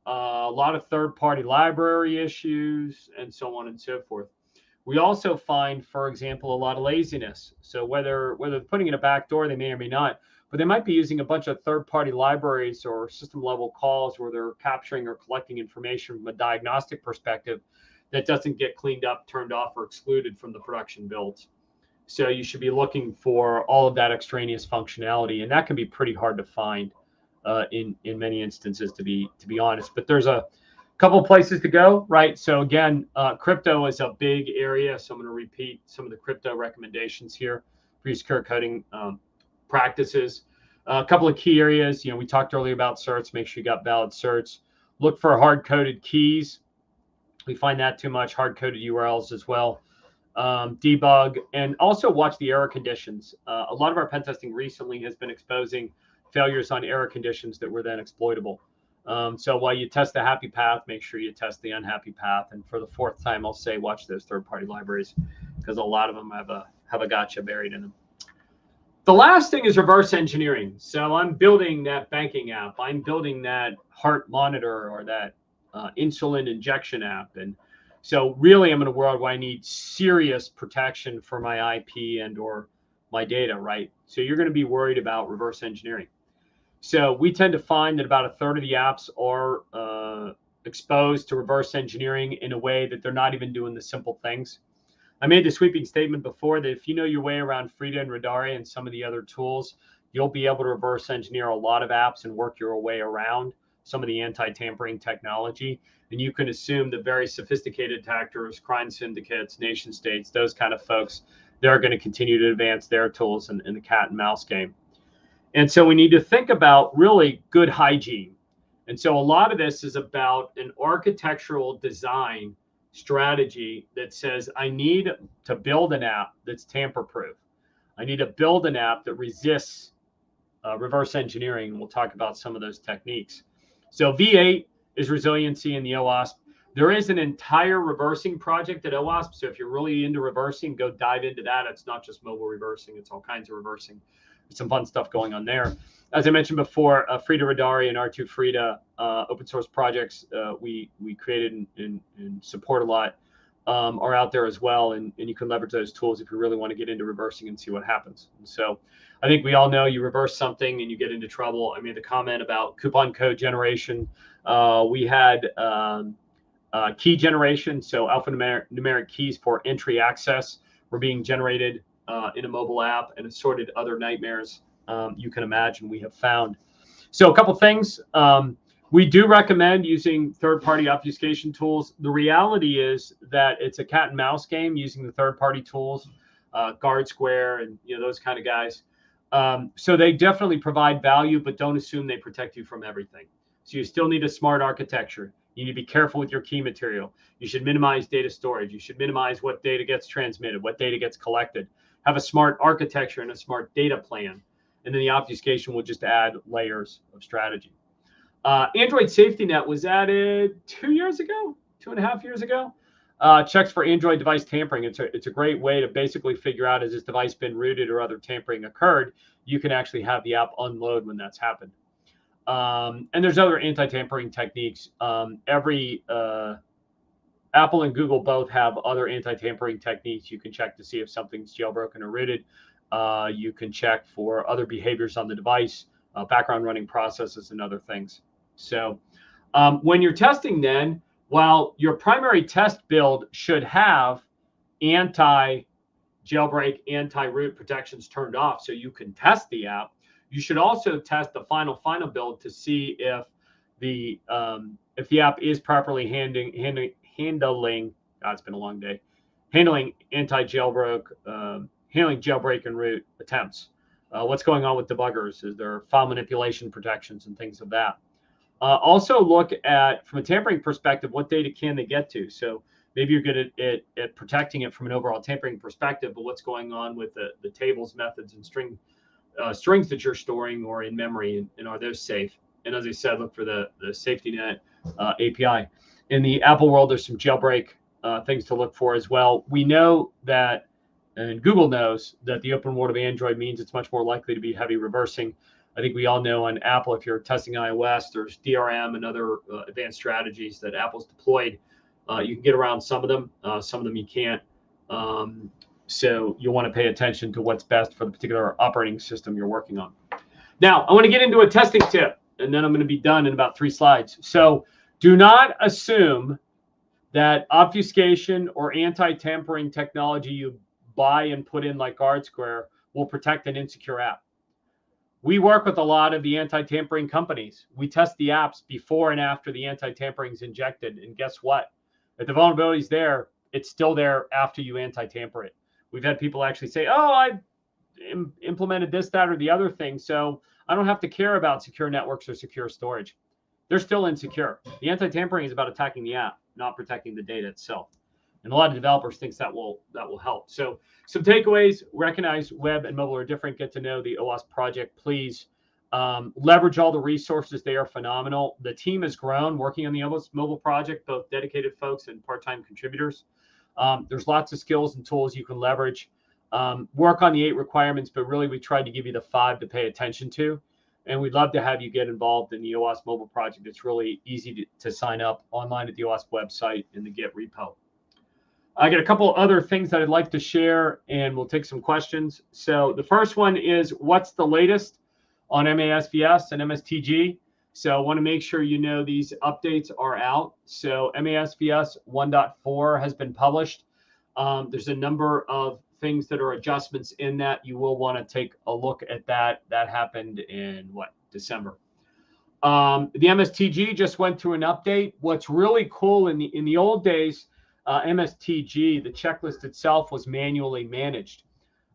a lot of third-party library issues, and so on and so forth. We also find, for example, a lot of laziness. So whether they're putting in a backdoor, they may or may not, but they might be using a bunch of third-party libraries or system-level calls where they're capturing or collecting information from a diagnostic perspective that doesn't get cleaned up, turned off, or excluded from the production builds. So you should be looking for all of that extraneous functionality, and that can be pretty hard to find in many instances, to be honest. But there's a couple of places to go, right? So again, crypto is a big area. So I'm going to repeat some of the crypto recommendations here for secure coding practices. A couple of key areas. We talked earlier about certs. Make sure you got valid certs. Look for hard-coded keys. We find that too much. Hard-coded URLs as well. Debug, and also watch the error conditions. A lot of our pen testing recently has been exposing failures on error conditions that were then exploitable. So while you test the happy path, make sure you test the unhappy path. And for the 4th time, I'll say watch those third-party libraries because a lot of them have a gotcha buried in them. The last thing is reverse engineering. So I'm building that banking app. I'm building that heart monitor or that insulin injection app. And so really I'm in a world where I need serious protection for my IP and or my data, right? So you're going to be worried about reverse engineering. So we tend to find that about 1/3 of the apps are exposed to reverse engineering in a way that they're not even doing the simple things. I made the sweeping statement before that if you know your way around Frida and Radari and some of the other tools, you'll be able to reverse engineer a lot of apps and work your way around some of the anti-tampering technology. And you can assume that very sophisticated attackers, crime syndicates, nation states, those kind of folks, they're going to continue to advance their tools in the cat and mouse game. And so we need to think about really good hygiene. And so a lot of this is about an architectural design strategy that says, I need to build an app that's tamper-proof. I need to build an app that resists reverse engineering. We'll talk about some of those techniques. So V8 is resiliency in the OWASP. There is an entire reversing project at OWASP. So if you're really into reversing, go dive into that. It's not just mobile reversing. It's all kinds of reversing. There's some fun stuff going on there. As I mentioned before, Frida Radari and R2 Frida open source projects we created and support a lot are out there as well. And you can leverage those tools if you really want to get into reversing and see what happens. And so I think we all know you reverse something and you get into trouble. I made the comment about coupon code generation. We had key generation. So alphanumeric keys for entry access were being generated in a mobile app and assorted other nightmares you can imagine we have found. So a couple things. We do recommend using third-party obfuscation tools. The reality is that it's a cat and mouse game using the third-party tools, Guard Square and those kind of guys. So they definitely provide value, but don't assume they protect you from everything. So you still need a smart architecture. You need to be careful with your key material. You should minimize data storage. You should minimize what data gets transmitted, what data gets collected. Have a smart architecture and a smart data plan. And then the obfuscation will just add layers of strategy. Android Safety Net was added 2 years ago, 2.5 years ago. Checks for Android device tampering. It's a great way to basically figure out, has this device been rooted or other tampering occurred? You can actually have the app unload when that's happened. And there's other anti-tampering techniques. Every Apple and Google both have other anti-tampering techniques. You can check to see if something's jailbroken or rooted. You can check for other behaviors on the device, background running processes, and other things. So when you're testing then, while your primary test build should have anti-jailbreak, anti-root protections turned off so you can test the app, you should also test the final build to see if the app is properly handling it's been a long day, handling anti-jailbreak, handling jailbreak and root attempts. What's going on with debuggers? Is there file manipulation protections and things of that? Also look at, from a tampering perspective, what data can they get to? So maybe you're good at protecting it from an overall tampering perspective, but what's going on with the tables, methods, and strings that you're storing or in memory, and are those safe? And as I said, look for the safety net API. In the Apple world, there's some jailbreak things to look for as well. We know that, and Google knows, that the open world of Android means it's much more likely to be heavy reversing. I think we all know on Apple, if you're testing iOS, there's DRM and other advanced strategies that Apple's deployed. You can get around some of them you can't. So you'll want to pay attention to what's best for the particular operating system you're working on. Now, I want to get into a testing tip, and then I'm going to be done in about 3 slides. So do not assume that obfuscation or anti-tampering technology you buy and put in like GuardSquare will protect an insecure app. We work with a lot of the anti-tampering companies. We test the apps before and after the anti-tampering is injected. And guess what? If the vulnerability is there, it's still there after you anti-tamper it. We've had people actually say, oh, I implemented this, that, or the other thing, so I don't have to care about secure networks or secure storage. They're still insecure. The anti-tampering is about attacking the app, not protecting the data itself. And a lot of developers think that will help. So some takeaways: recognize web and mobile are different. Get to know the OWASP project, please. Leverage all the resources. They are phenomenal. The team has grown working on the OWASP Mobile project, both dedicated folks and part-time contributors. There's lots of skills and tools you can leverage. Work on the 8 requirements, but really we tried to give you the 5 to pay attention to. And we'd love to have you get involved in the OWASP Mobile project. It's really easy to sign up online at the OWASP website in the Git repo. I got a couple other things that I'd like to share, and we'll take some questions. So the first one is, what's the latest on MASVS and MSTG? So I want to make sure you know these updates are out. So MASVS 1.4 has been published. There's a number of things that are adjustments in that. You will want to take a look at that. That happened in December. The MSTG just went through an update. What's really cool, in the old days, MSTG, the checklist itself was manually managed.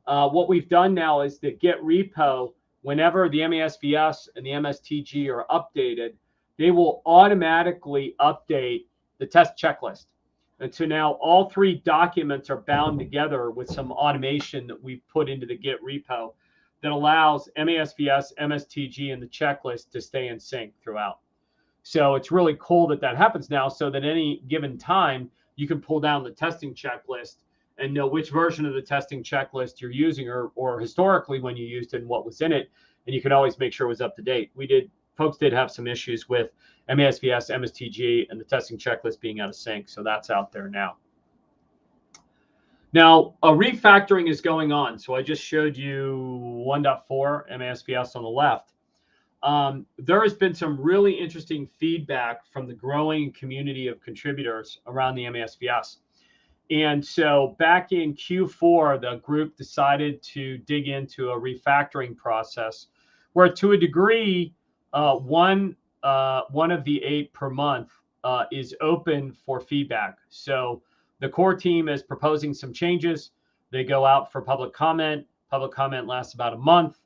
What we've done now is the Git repo, whenever the MASVS and the MSTG are updated, they will automatically update the test checklist. And so now all 3 documents are bound together with some automation that we've put into the Git repo that allows MASVS, MSTG, and the checklist to stay in sync throughout. So it's really cool that that happens now, so that any given time, you can pull down the testing checklist and know which version of the testing checklist you're using, or historically when you used it and what was in it. And you can always make sure it was up to date. Folks did have some issues with MASVS, MSTG, and the testing checklist being out of sync. So that's out there now. Now, a refactoring is going on. So I just showed you 1.4 MASVS on the left. There has been some really interesting feedback from the growing community of contributors around the MASVS. And so back in Q4, the group decided to dig into a refactoring process where, to a degree, one of the 8 per month is open for feedback. So the core team is proposing some changes. They go out for public comment. Public comment lasts about a month.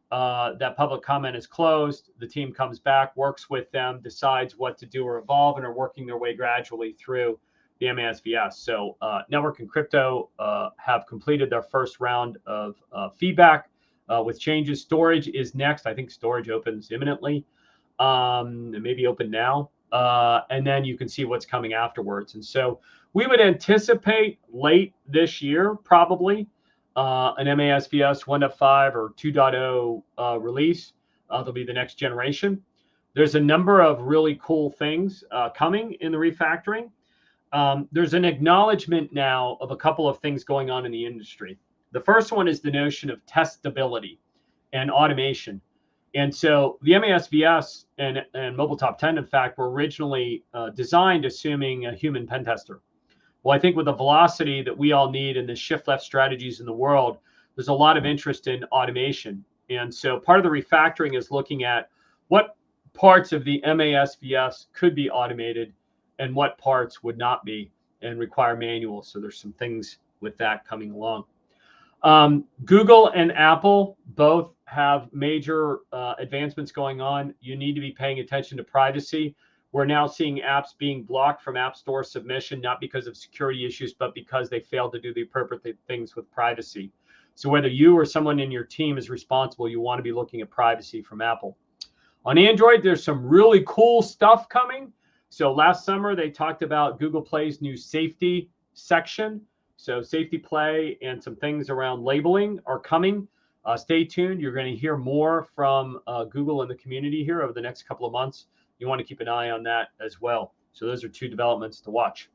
That public comment is closed. The team comes back, works with them, decides what to do or evolve, and are working their way gradually through the MASVS. So Network and Crypto have completed their first round of feedback with changes. Storage is next. I think storage opens imminently. It may be open now. And then you can see what's coming afterwards. And so we would anticipate late this year, probably, an MASVS 1.5 or 2.0 release. That'll be the next generation. There's a number of really cool things coming in the refactoring. there's an acknowledgement now of a couple of things going on in the industry. The first one is the notion of testability and automation. And so the MASVS and Mobile Top 10, in fact, were originally designed assuming a human pen tester. Well, I think with the velocity that we all need and the shift left strategies in the world, there's a lot of interest in automation. And so part of the refactoring is looking at what parts of the MASVS could be automated and what parts would not be and require manual. So there's some things with that coming along. Google and Apple both have major advancements going on. You need to be paying attention to privacy. We're now seeing apps being blocked from App Store submission, not because of security issues, but because they failed to do the appropriate things with privacy. So whether you or someone in your team is responsible, you want to be looking at privacy from Apple. On Android, there's some really cool stuff coming. So last summer, they talked about Google Play's new safety section. So safety play and some things around labeling are coming. Stay tuned. You're going to hear more from Google and the community here over the next couple of months. You want to keep an eye on that as well. So those are two developments to watch.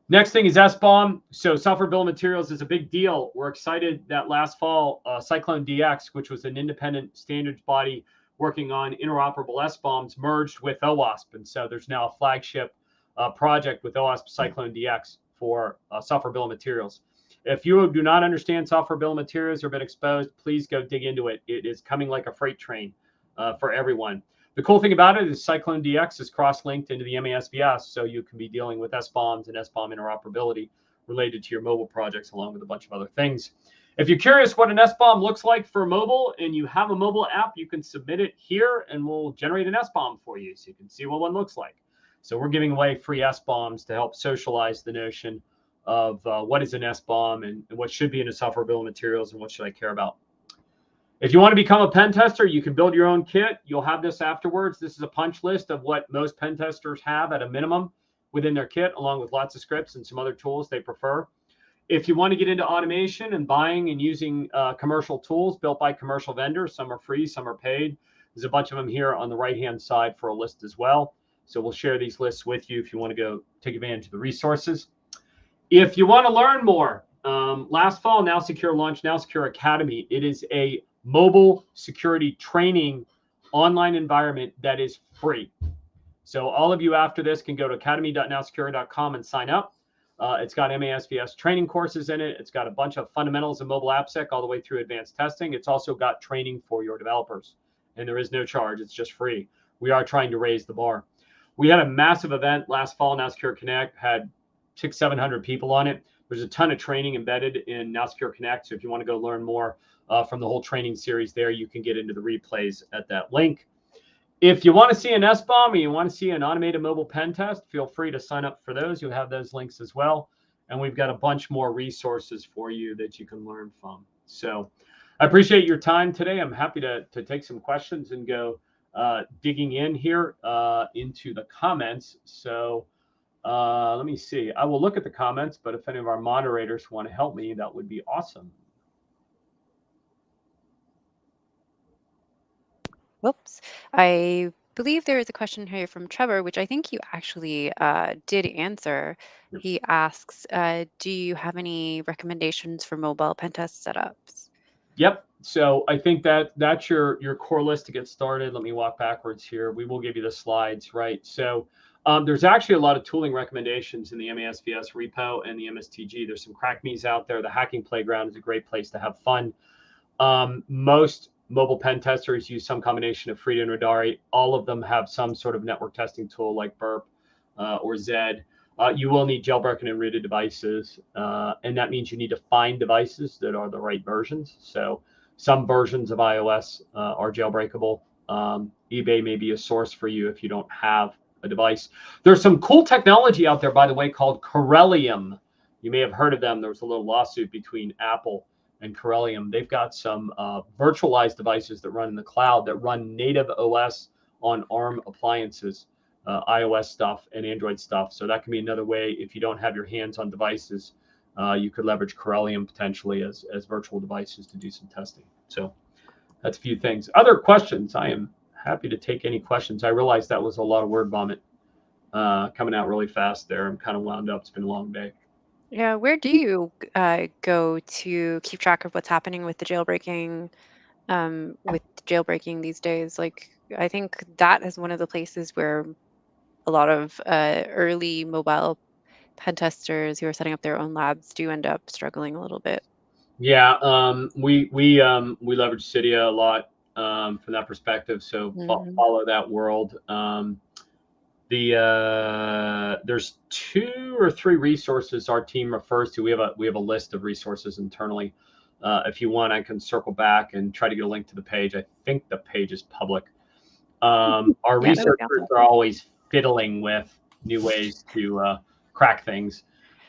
Next thing is SBOM. So software bill of materials is a big deal. We're excited that last fall, Cyclone DX, which was an independent standards body working on interoperable SBOMs, merged with OWASP. And so there's now a flagship project with OWASP Cyclone DX for software bill of materials. If you do not understand software bill of materials or been exposed, please go dig into it. It is coming like a freight train for everyone. The cool thing about it is Cyclone DX is cross-linked into the MASVS, so you can be dealing with SBOMs and SBOM interoperability related to your mobile projects, along with a bunch of other things. If you're curious what an SBOM looks like for mobile and you have a mobile app, you can submit it here and we'll generate an SBOM for you so you can see what one looks like. So we're giving away free SBOMs to help socialize the notion of what is an SBOM and what should be in a software bill of materials and what should I care about. If you want to become a pen tester, you can build your own kit. You'll have this afterwards. This is a punch list of what most pen testers have at a minimum within their kit, along with lots of scripts and some other tools they prefer. If you want to get into automation and buying and using commercial tools built by commercial vendors, some are free, some are paid. There's a bunch of them here on the right-hand side for a list as well. So we'll share these lists with you if you want to go take advantage of the resources. If you want to learn more, last fall, NowSecure launched NowSecure Academy. It is a mobile security training online environment that is free. So all of you after this can go to academy.nowsecure.com and sign up. It's got MASVS training courses in it. It's got a bunch of fundamentals of mobile AppSec all the way through advanced testing. It's also got training for your developers, and there is no charge. It's just free. We are trying to raise the bar. We had a massive event last fall. NowSecure Connect had 600-700 people on it. There's a ton of training embedded in NowSecure Connect. So if you want to go learn more from the whole training series there, you can get into the replays at that link. If you want to see an SBOM or you want to see an automated mobile pen test, feel free to sign up for those. You'll have those links as well. And we've got a bunch more resources for you that you can learn from. So I appreciate your time today. I'm happy to take some questions and go digging in here into the comments. So let me see. I will look at the comments, but if any of our moderators want to help me, that would be awesome. Whoops. I believe there is a question here from Trevor, which I think you actually did answer. Yep. He asks, do you have any recommendations for mobile pen test setups? Yep. So I think that's your core list to get started. Let me walk backwards here. We will give you the slides, right? So there's actually a lot of tooling recommendations in the MASVS repo and the MSTG. There's some crackmes out there. The Hacking Playground is a great place to have fun. Most mobile pen testers use some combination of Frida and Radari. All of them have some sort of network testing tool like Burp or Zed. You will need jailbroken and rooted devices, and that means you need to find devices that are the right versions. So some versions of iOS are jailbreakable. eBay may be a source for you if you don't have a device. There's some cool technology out there, by the way, called Corellium. You may have heard of them. There was a little lawsuit between Apple and Corellium. They've got some virtualized devices that run in the cloud that run native OS on ARM appliances, iOS stuff and Android stuff. So that can be another way if you don't have your hands on devices, you could leverage Corellium potentially as virtual devices to do some testing. So that's a few things. Other questions? I am happy to take any questions. I realize that was a lot of word vomit. coming out really fast there. I'm kind of wound up. It's been a long day. Yeah, where do you go to keep track of what's happening with jailbreaking these days? Like, I think that is one of the places where a lot of early mobile pen testers who are setting up their own labs do end up struggling a little bit. Yeah, we leverage Cydia a lot from that perspective. So Hmm. follow that world. There's 2 or 3 resources our team refers to. We have a list of resources internally. If you want, I can circle back and try to get a link to the page. I think the page is public. Our Yeah, that would be researchers awesome. are always fiddling with new ways to crack things.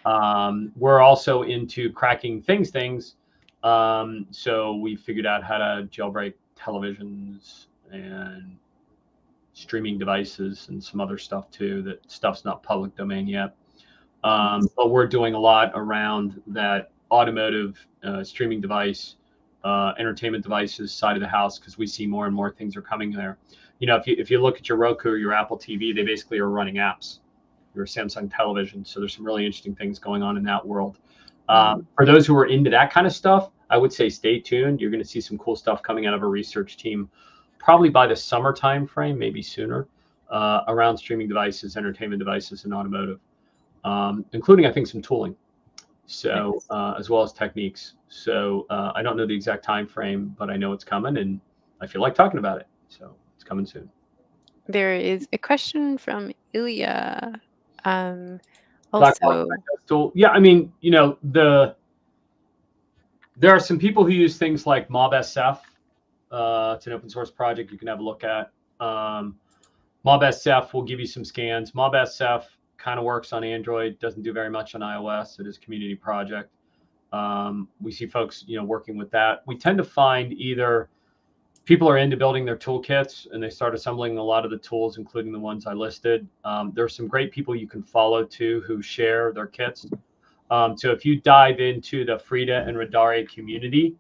We're also into cracking things. So we figured out how to jailbreak televisions and streaming devices and some other stuff too. That stuff's not public domain yet. Nice. But we're doing a lot around that automotive streaming device, entertainment devices side of the house, because we see more and more things are coming there. If you look at your Roku or your Apple TV, they basically are running apps. Your Samsung television. So there's some really interesting things going on in that world. Mm. For those who are into that kind of stuff, I would say stay tuned. You're going to see some cool stuff coming out of our research team, probably by the summer time frame, maybe sooner, around streaming devices, entertainment devices, and automotive, including I think some tooling. So Nice. as well as techniques. So I don't know the exact time frame, but I know it's coming, and I feel like talking about it. So it's coming soon. There is a question from Ilya. Um, Black box also, tool. Yeah, I mean, there are some people who use things like MobSF. It's an open source project you can have a look at. MobSF will give you some scans. MobSF kind of works on Android, doesn't do very much on iOS. It is a community project. We see folks, working with that. We tend to find either people are into building their toolkits and they start assembling a lot of the tools, including the ones I listed. There are some great people you can follow too who share their kits. So if you dive into the Frida and Radari community,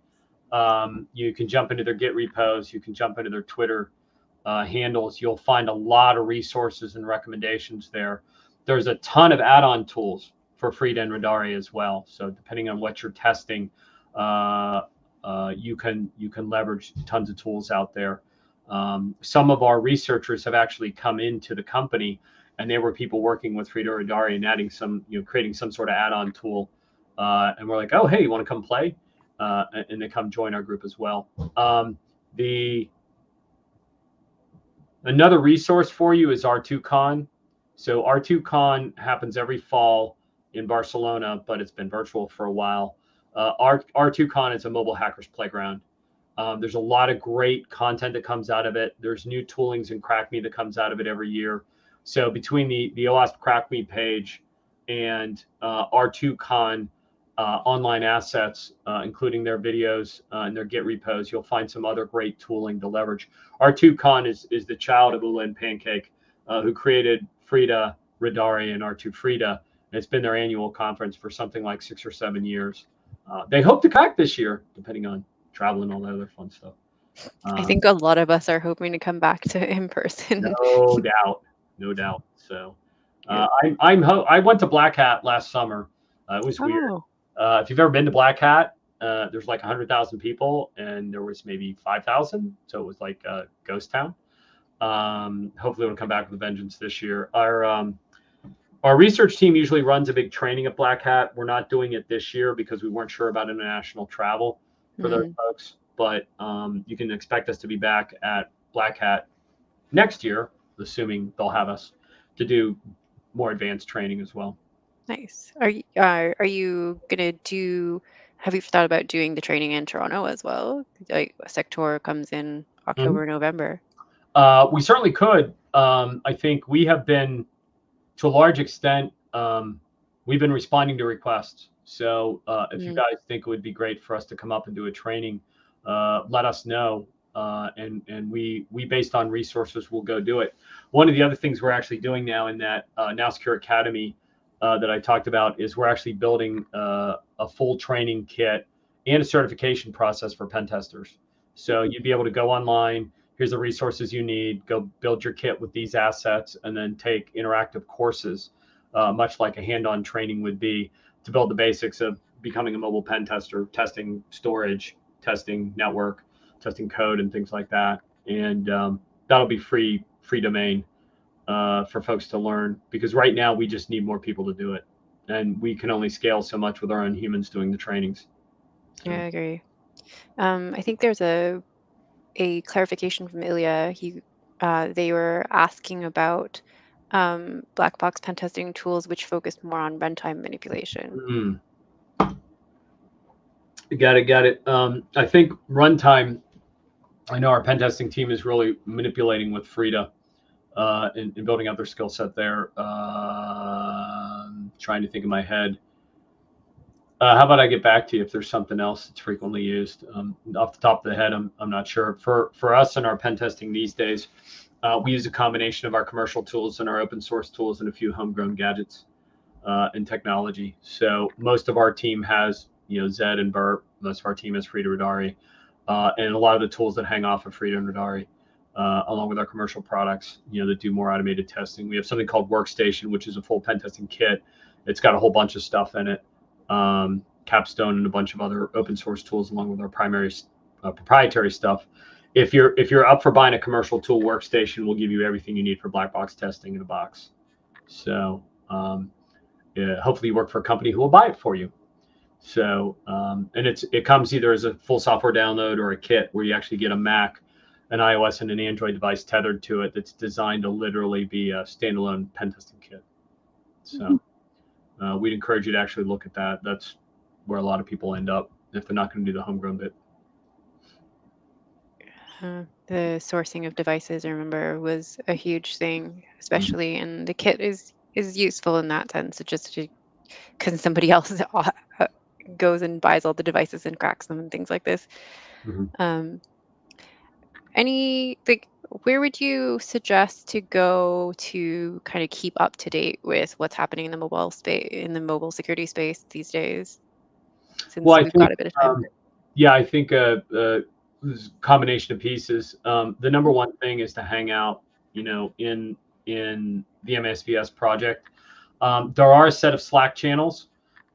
you can jump into their Git repos, you can jump into their Twitter handles. You'll find a lot of resources and recommendations there. There's a ton of add-on tools for Frida and Radari as well. So depending on what you're testing, you can leverage tons of tools out there. Some of our researchers have actually come into the company, and they were people working with Frida or Radari and adding some, creating some sort of add-on tool. And we're like, oh, hey, you want to come play? And they come join our group as well. Another resource for you is R2Con. So R2Con happens every fall in Barcelona, but it's been virtual for a while. R2Con is a mobile hackers playground. There's a lot of great content that comes out of it. There's new toolings in CrackMe that comes out of it every year. So between the OWASP CrackMe page and R2Con online assets, including their videos and their Git repos, you'll find some other great tooling to leverage. R2Con is the child of Ula and Pancake, who created Frida, Radari, and R2 Frida. And it's been their annual conference for something like 6 or 7 years. They hope to crack this year, depending on travel and all that other fun stuff. I think a lot of us are hoping to come back to in person. No doubt, no doubt. So Yeah. I went to Black Hat last summer. It was weird. Oh, If you've ever been to Black Hat, there's like 100,000 people, and there was maybe 5,000, so it was like a ghost town. Hopefully, we'll come back with a vengeance this year. Our research team usually runs a big training at Black Hat. We're not doing it this year because we weren't sure about international travel for those mm, folks. But you can expect us to be back at Black Hat next year, assuming they'll have us to do more advanced training as well. nice. Are you gonna do? Have you thought about doing the training in Toronto as well? Like Sector comes in Mhm. October, November. We certainly could. I think we have been, to a large extent, we've been responding to requests. So if you Mm, guys think it would be great for us to come up and do a training, let us know. And we based on resources, will go do it. One of the other things we're actually doing now in that NowSecure Academy that I talked about is we're actually building a full training kit and a certification process for pen testers. So you'd be able to go online. here's the resources you need, go build your kit with these assets, and then take interactive courses, much like a hand-on training would be, to build the basics of becoming a mobile pen tester, testing storage, testing network, testing code, and things like that. And that'll be free domain for folks to learn, because right now we just need more people to do it, and we can only scale so much with our own humans doing the trainings. So. Yeah, I agree. I think there's a clarification from Ilya. They were asking about black box pen testing tools which focused more on runtime manipulation. Got it. I think runtime, I know our pen testing team is really manipulating with Frida in building out their skill set there. Trying to think in my head. How about I get back to you if there's something else that's frequently used? Off the top of the head, I'm not sure. For us in our pen testing these days, we use a combination of our commercial tools and our open source tools and a few homegrown gadgets and technology. So most of our team has, Zed and Burt. Most of our team has Frida Radari, and a lot of the tools that hang off of Frida and Radari, along with our commercial products, that do more automated testing. We have something called Workstation, which is a full pen testing kit. It's got a whole bunch of stuff in it. Capstone and a bunch of other open source tools, along with our primary proprietary stuff. If you're up for buying a commercial tool, Workstation will give you everything you need for black box testing in a box. So hopefully you work for a company who will buy it for you. So and it comes either as a full software download or a kit where you actually get a Mac, an iOS, and an Android device tethered to it that's designed to literally be a standalone pen testing kit. So we'd encourage you to actually look at that. That's where a lot of people end up if they're not going to do the homegrown bit. The sourcing of devices, I remember, was a huge thing, especially, and the kit is useful in that sense. It just because somebody else goes and buys all the devices and cracks them and things like this. Where would you suggest to go to kind of keep up to date with what's happening in the mobile space, in the mobile security space these days, since Well, I we've think, got a bit of time? I think there's a combination of pieces. The number one thing is to hang out, in the MASVS project. There are a set of Slack channels,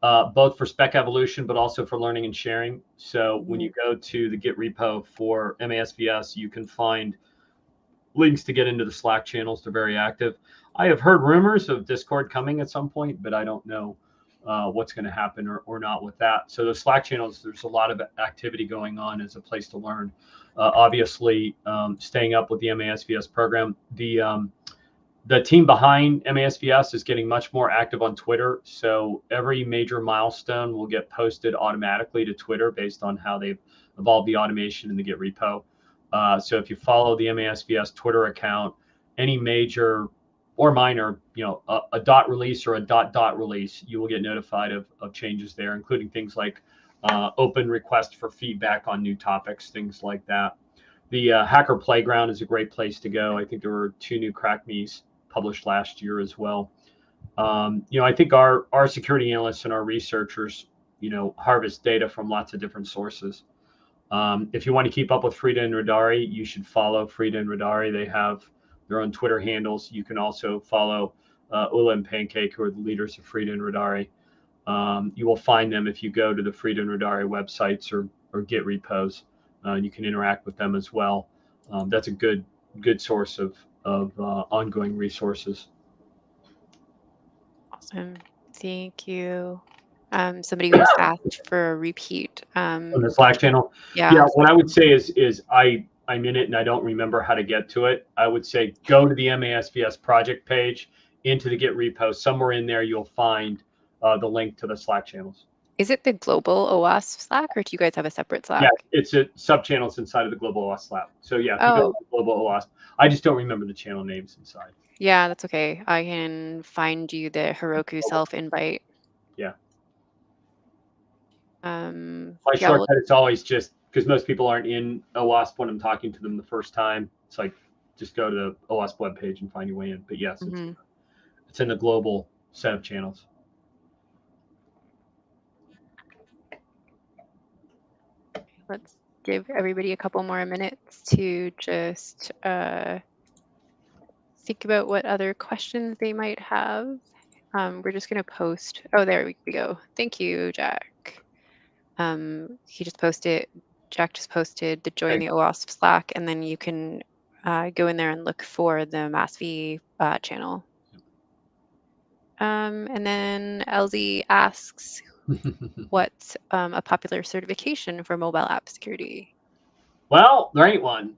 both for spec evolution, but also for learning and sharing. So when you go to the Git repo for MASVS, you can find links to get into the Slack channels. They're very active. I have heard rumors of Discord coming at some point, but I don't know what's going to happen or not with that. So the Slack channels, there's a lot of activity going on as a place to learn. Obviously, staying up with the MASVS program. The team behind MASVS is getting much more active on Twitter. So every major milestone will get posted automatically to Twitter based on how they've evolved the automation in the Git repo. So if you follow the MASVS Twitter account, any major or minor, a dot release or a dot release, you will get notified of changes there, including things like open request for feedback on new topics, things like that. The Hacker Playground is a great place to go. I think there were 2 new crack me's published last year as well. I think our security analysts and our researchers, harvest data from lots of different sources. If you want to keep up with Frida and Radari, you should follow Frida and Radari. They have their own Twitter handles. You can also follow Ula and Pancake, who are the leaders of Frida and Radari. You will find them if you go to the Frida and Radari websites or Git repos. You can interact with them as well. That's a good source of ongoing resources. Awesome. Thank you. Somebody just asked for a repeat. On the Slack channel? Yeah. What I would say is I'm in it and I don't remember how to get to it. I would say go to the MASVS project page, into the Git repo. Somewhere in there, you'll find the link to the Slack channels. Is it the global OWASP Slack, or do you guys have a separate Slack? Yeah, it's a sub-channels inside of the global OWASP Slack. So yeah, if you go to the global OWASP, I just don't remember the channel names inside. Yeah, that's okay. I can find you the Heroku self-invite. Yeah. My shortcut, it's always just because most people aren't in OWASP when I'm talking to them the first time. It's like, just go to the OWASP webpage and find your way in. But yes, it's in the global set of channels. Let's give everybody a couple more minutes to just think about what other questions they might have. We're just going to post. Oh, there we go. Thank you, Jack. He just posted. Jack just posted the join the OWASP Slack, and then you can go in there and look for the MASV channel. And then LZ asks, what's a popular certification for mobile app security? Well, there ain't one.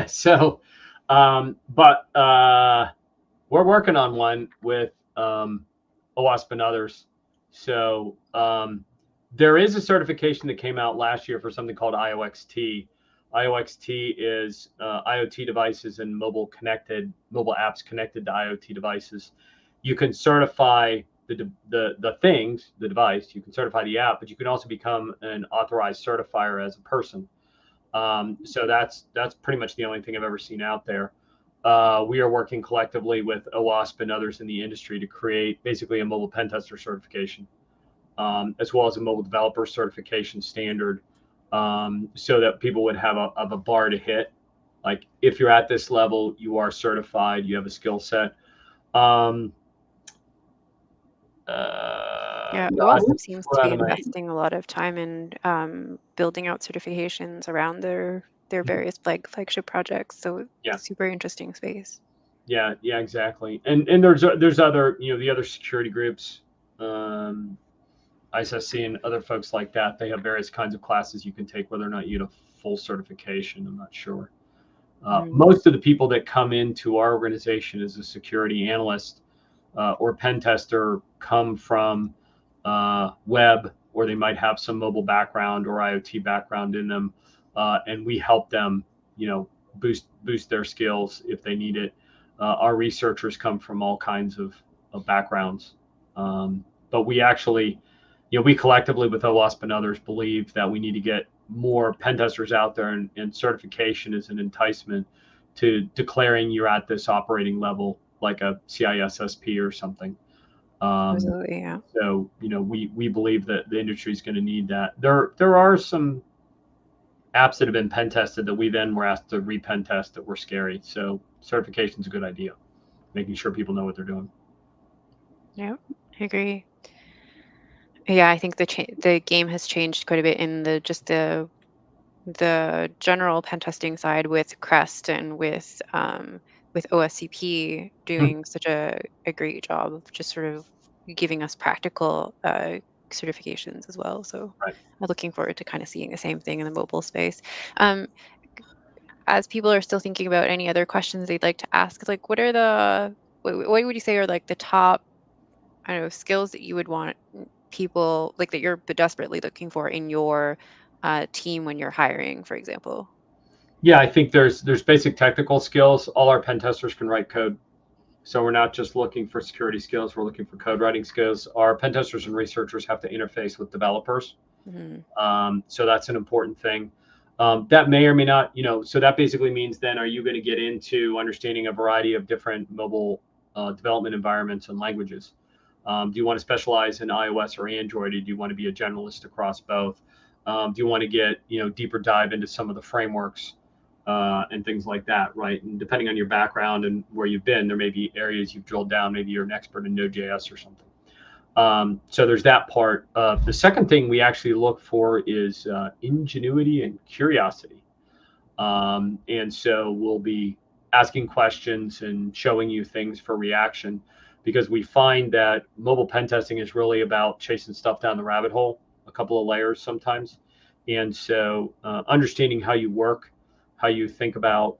So, but we're working on one with OWASP and others. So there is a certification that came out last year for something called IOXT. IOXT is IoT devices and mobile apps connected to IoT devices. You can certify the things, the device. You can certify the app, but you can also become an authorized certifier as a person. So that's pretty much the only thing I've ever seen out there. We are working collectively with OWASP and others in the industry to create basically a mobile pen tester certification, as well as a mobile developer certification standard, so that people would have a bar to hit. Like, if you're at this level, you are certified, you have a skill set. Yeah, OWASP seems to be investing a lot of time in building out certifications around their various flagship projects. So yeah, super interesting space. Yeah, exactly. And there's other, the other security groups, ISSC and other folks like that. They have various kinds of classes you can take, whether or not you get a full certification. I'm not sure. Most of the people that come into our organization as a security analyst or pen tester come from web, or they might have some mobile background or IoT background in them, and we help them, boost their skills if they need it. Our researchers come from all kinds of backgrounds, but we actually, we collectively with OWASP and others believe that we need to get more pen testers out there, and certification is an enticement to declaring you're at this operating level, like a CISSP or something. Absolutely, yeah. So, we believe that the industry is going to need that. There are some apps that have been pen tested that we then were asked to re-pen test that were scary. So certification is a good idea, making sure people know what they're doing. Yeah, I agree. Yeah, I think the game has changed quite a bit in the general pen testing side with Crest and with OSCP doing such a great job of just sort of giving us practical certifications as well. So Right. I'm looking forward to kind of seeing the same thing in the mobile space. Um, as people are still thinking about any other questions they'd like to ask, like what would you say are like the top, I don't know, skills that you would want people like that you're desperately looking for in your team when you're hiring, for example? Yeah, I think there's basic technical skills. All our pen testers can write code. So we're not just looking for security skills, we're looking for code writing skills. Our pen testers and researchers have to interface with developers. So that's an important thing. That may or may not, so that basically means then, are you going to get into understanding a variety of different mobile development environments and languages? Do you want to specialize in iOS or Android, or do you want to be a generalist across both? Do you want to get, deeper dive into some of the frameworks and things like that, right? And depending on your background and where you've been, there may be areas you've drilled down. Maybe you're an expert in Node.js or something. So there's that part. The second thing we actually look for is ingenuity and curiosity. And so we'll be asking questions and showing you things for reaction, because we find that mobile pen testing is really about chasing stuff down the rabbit hole, a couple of layers sometimes. And so understanding how you work, how you think about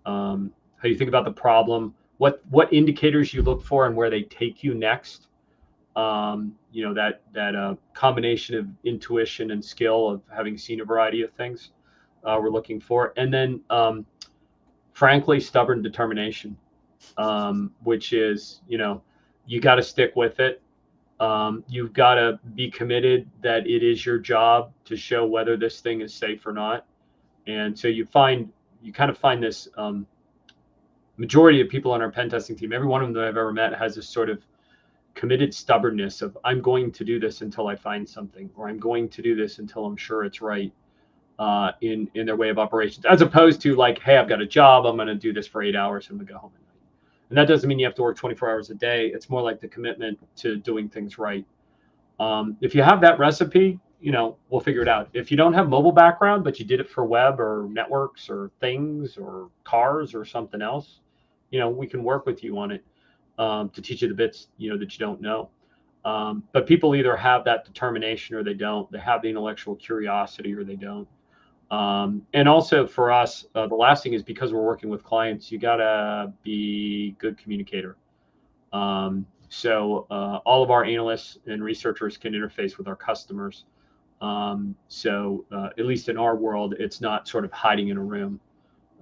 the problem, what indicators you look for and where they take you next. That combination of intuition and skill of having seen a variety of things we're looking for. And then, frankly, stubborn determination, which is, you got to stick with it. You've got to be committed that it is your job to show whether this thing is safe or not. And so you kind of find this majority of people on our pen testing team, every one of them that I've ever met has this sort of committed stubbornness of, I'm going to do this until I find something, or I'm going to do this until I'm sure it's right. in their way of operations, as opposed to like, hey, I've got a job, I'm going to do this for 8 hours, and I'm going to go home at night. And that doesn't mean you have to work 24 hours a day. It's more like the commitment to doing things right. If you have that recipe, we'll figure it out. If you don't have mobile background, but you did it for web or networks or things or cars or something else, we can work with you on it to teach you the bits, that you don't know. But people either have that determination or they don't. They have the intellectual curiosity or they don't. And also for us, the last thing is, because we're working with clients, you gotta be a good communicator. So all of our analysts and researchers can interface with our customers. So at least in our world, it's not sort of hiding in a room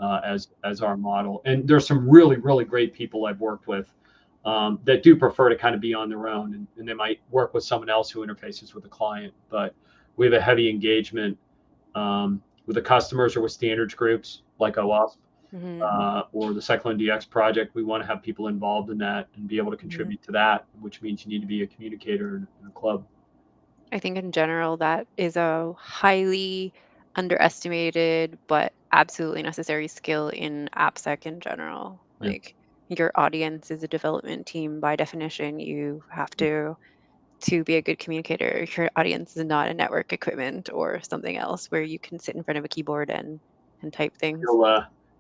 as our model. And there's some really, really great people I've worked with that do prefer to kind of be on their own, and they might work with someone else who interfaces with the client. But we have a heavy engagement with the customers or with standards groups like OWASP. Or the Cyclone DX project. We want to have people involved in that and be able to contribute to that, which means you need to be a communicator in a club. I think in general that is a highly underestimated but absolutely necessary skill in AppSec in general. Yeah. Like, your audience is a development team by definition. You have to be a good communicator. Your audience is not a network equipment or something else where you can sit in front of a keyboard and type things.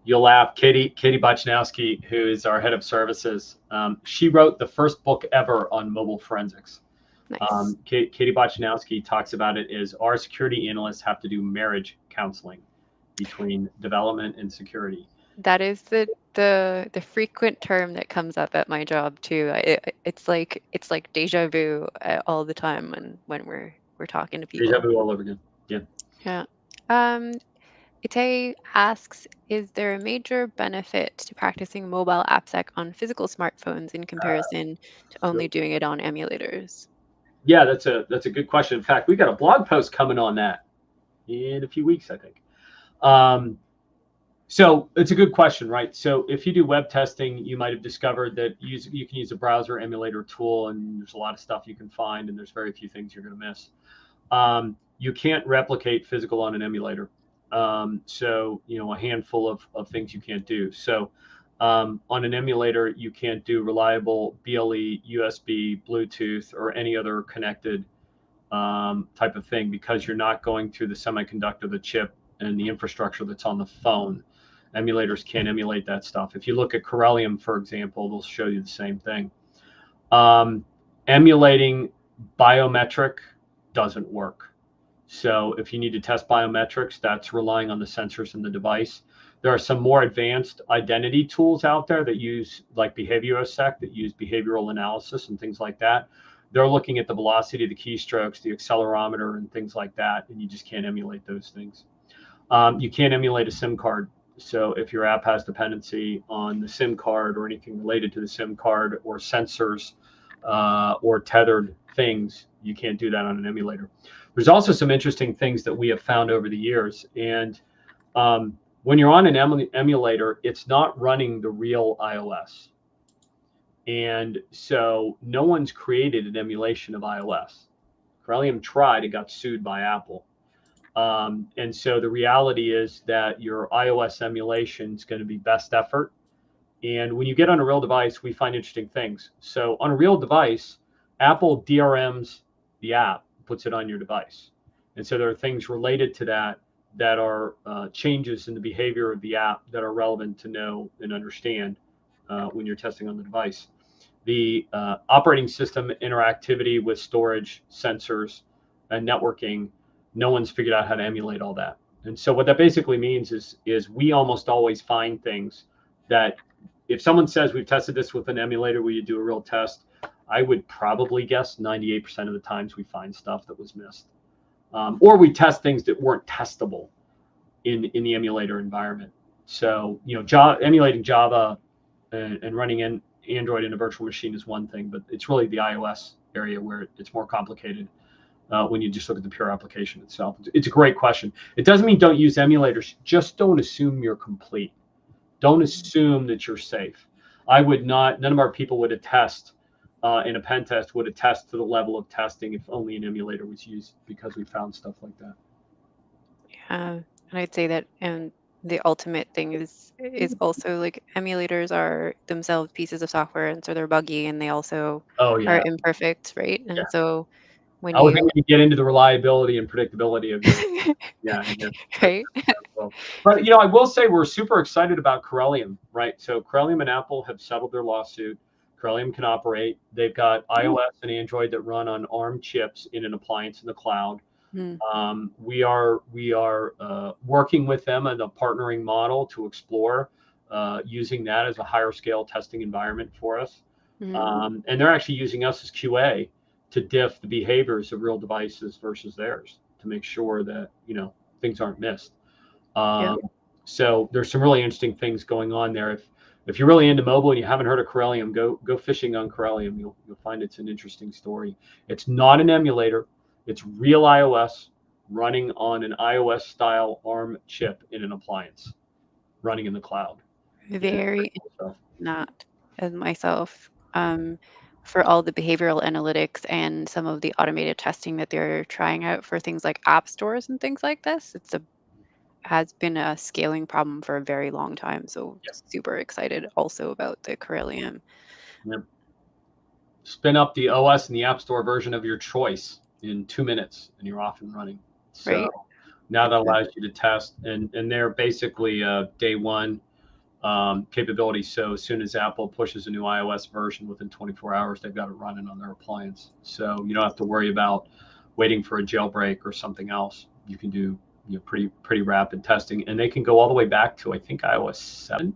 You'll laugh. Katie Bochnowski, who is our head of services, she wrote the first book ever on mobile forensics. Nice. Katie Bochnowski talks about it as our security analysts have to do marriage counseling between development and security. That is the frequent term that comes up at my job too. It's like deja vu all the time when we're talking to Deja people. vu all over again. Yeah. Yeah. Um, Ite asks, is there a major benefit to practicing mobile AppSec on physical smartphones in comparison to only So doing it on emulators? yeah, that's a good question. In fact, we got a blog post coming on that in a few weeks, I think. So it's a good question, right? So if you do web testing, you might have discovered that you can use a browser emulator tool, and there's a lot of stuff you can find, and there's very few things you're going to miss. You can't replicate physical on an emulator. So, a handful of things you can't do. So on an emulator, you can't do reliable BLE, USB, Bluetooth, or any other connected type of thing, because you're not going through the semiconductor, the chip, and the infrastructure that's on the phone. Emulators can't emulate that stuff. If you look at Corellium, for example, they'll show you the same thing. Emulating biometric doesn't work. So if you need to test biometrics, that's relying on the sensors in the device. There are some more advanced identity tools out there that use, like BehavioSec, that use behavioral analysis and things like that. They're looking at the velocity of the keystrokes, the accelerometer, and things like that, and you just can't emulate those things. You can't emulate a SIM card. So if your app has dependency on the SIM card or anything related to the SIM card or sensors or tethered things, you can't do that on an emulator. There's also some interesting things that we have found over the years. And when you're on an emulator, it's not running the real iOS. And so no one's created an emulation of iOS. Corellium tried and got sued by Apple. And so the reality is that your iOS emulation is going to be best effort. And when you get on a real device, we find interesting things. So on a real device, Apple DRMs the app, puts it on your device. And so there are things related to that that are changes in the behavior of the app that are relevant to know and understand when you're testing on the device. The operating system interactivity with storage, sensors, and networking, no one's figured out how to emulate all that. And so what that basically means is we almost always find things that, if someone says we've tested this with an emulator, will you do a real test? I would probably guess 98% of the times we find stuff that was missed. Or we test things that weren't testable in the emulator environment. So, emulating Java and running in Android in a virtual machine is one thing, but it's really the iOS area where it's more complicated when you just look at the pure application itself. It's a great question. It doesn't mean don't use emulators. Just don't assume you're complete. Don't assume that you're safe. I would not, none of our people would attest in a pen test would attest to the level of testing if only an emulator was used, because we found stuff like that. And I'd say that, and the ultimate thing is also like emulators are themselves pieces of software, and so they're buggy, and they also Oh are yeah, imperfect, right? yeah. And so when I wasn't you going to get into the reliability and predictability of your, yeah, yeah. right, Well, but I will say we're super excited about Corellium, right? So Corellium and Apple have settled their lawsuit. Corellium can operate. They've got iOS and Android that run on ARM chips in an appliance in the cloud. mm, We are working with them in a partnering model to explore using that as a higher scale testing environment for us. mm, And they're actually using us as QA to diff the behaviors of real devices versus theirs to make sure that things aren't missed. yeah, So there's some really interesting things going on there. If you're really into mobile and you haven't heard of Corellium, go fishing on Corellium. You'll find it's an interesting story. It's not an emulator. It's real iOS running on an iOS style ARM chip in an appliance, running in the cloud. Yeah, it's very pretty cool stuff. not as myself. For all the behavioral analytics and some of the automated testing that they're trying out for things like app stores and things like this, has been a scaling problem for a very long time. So Yeah. super excited also about the Corellium, Yeah. Spin up the OS and the App Store version of your choice in 2 minutes, and you're off and running. So right? now that It's a, allows you to test, and they're basically day one capability. So as soon as Apple pushes a new iOS version, within 24 hours, they've got it running on their appliance. So you don't have to worry about waiting for a jailbreak or something else. You can do pretty rapid testing, and they can go all the way back to I think iOS 7.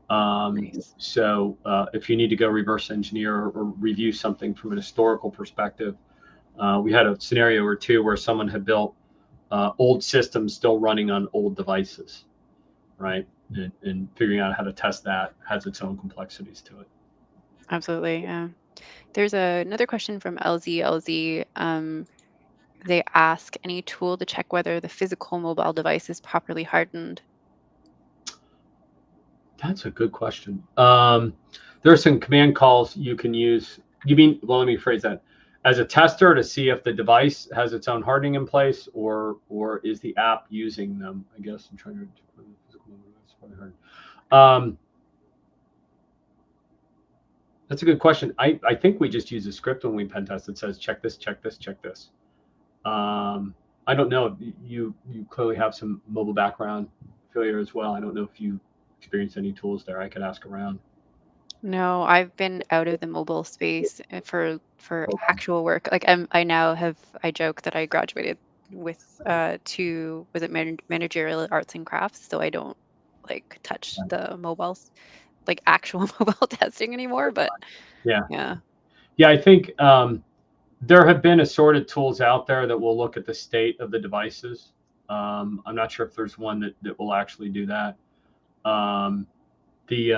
nice. So if you need to go reverse engineer or review something from an historical perspective, we had a scenario or two where someone had built old systems still running on old devices, right? And figuring out how to test that has its own complexities to it. Absolutely. Yeah. There's another question from LZ. LZ, they ask any tool to check whether the physical mobile device is properly hardened. That's a good question. There are some command calls you can use. You mean, well, let me phrase that. As a tester to see if the device has its own hardening in place, or is the app using them? I guess I'm trying to. It's probably hard. Um, that's a good question. I think we just use a script when we pen test that says check this, check this, check this. I don't know. You clearly have some mobile background failure as well. I don't know if you experienced any tools there. I could ask around. No, I've been out of the mobile space for Okay. actual work. Like I now have, I joke that I graduated with two, was it managerial arts and crafts, so I don't like touch the mobiles, like actual mobile testing anymore, but Yeah. yeah. Yeah. I think there have been assorted tools out there that will look at the state of the devices. I'm not sure if there's one that will actually do that. Um, the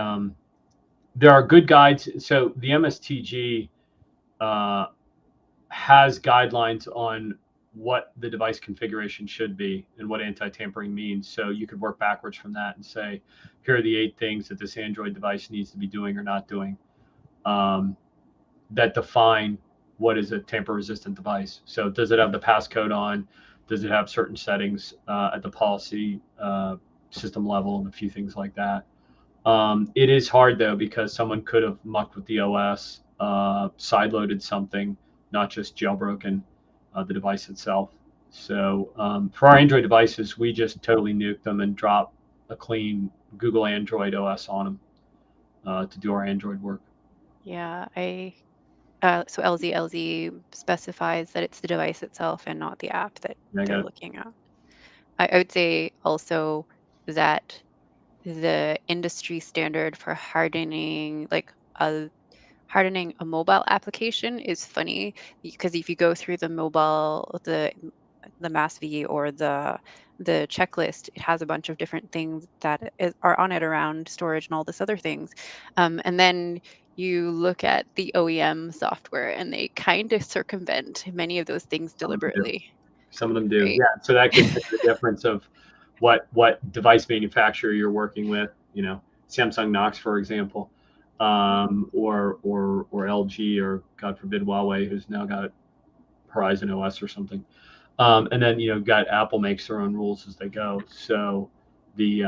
There are good guides. So the MSTG uh, has guidelines on what the device configuration should be and what anti-tampering means. So you could work backwards from that and say, here are the 8 things that this Android device needs to be doing or not doing, um, that define what is a tamper-resistant device. So does it have the passcode on? Does it have certain settings at the policy system level and a few things like that? It is hard though because someone could have mucked with the OS, sideloaded something, not just jailbroken the device itself. So for our Android devices, we just totally nuke them and drop a clean Google Android OS on them to do our Android work. Yeah, so LZ specifies that it's the device itself and not the app that I they're got it. looking at. I would say also that the industry standard for hardening a mobile application is funny, because if you go through the MASV or the checklist, it has a bunch of different things that are on it around storage and all this other things. And then you look at the OEM software and they kind of circumvent many of those things Some of them do. deliberately, Some of them do. right? Yeah. So that gets into the difference of what device manufacturer you're working with. Samsung Knox, for example, or LG, or God forbid Huawei, who's now got Horizon OS or something. And then, got Apple makes their own rules as they go. So the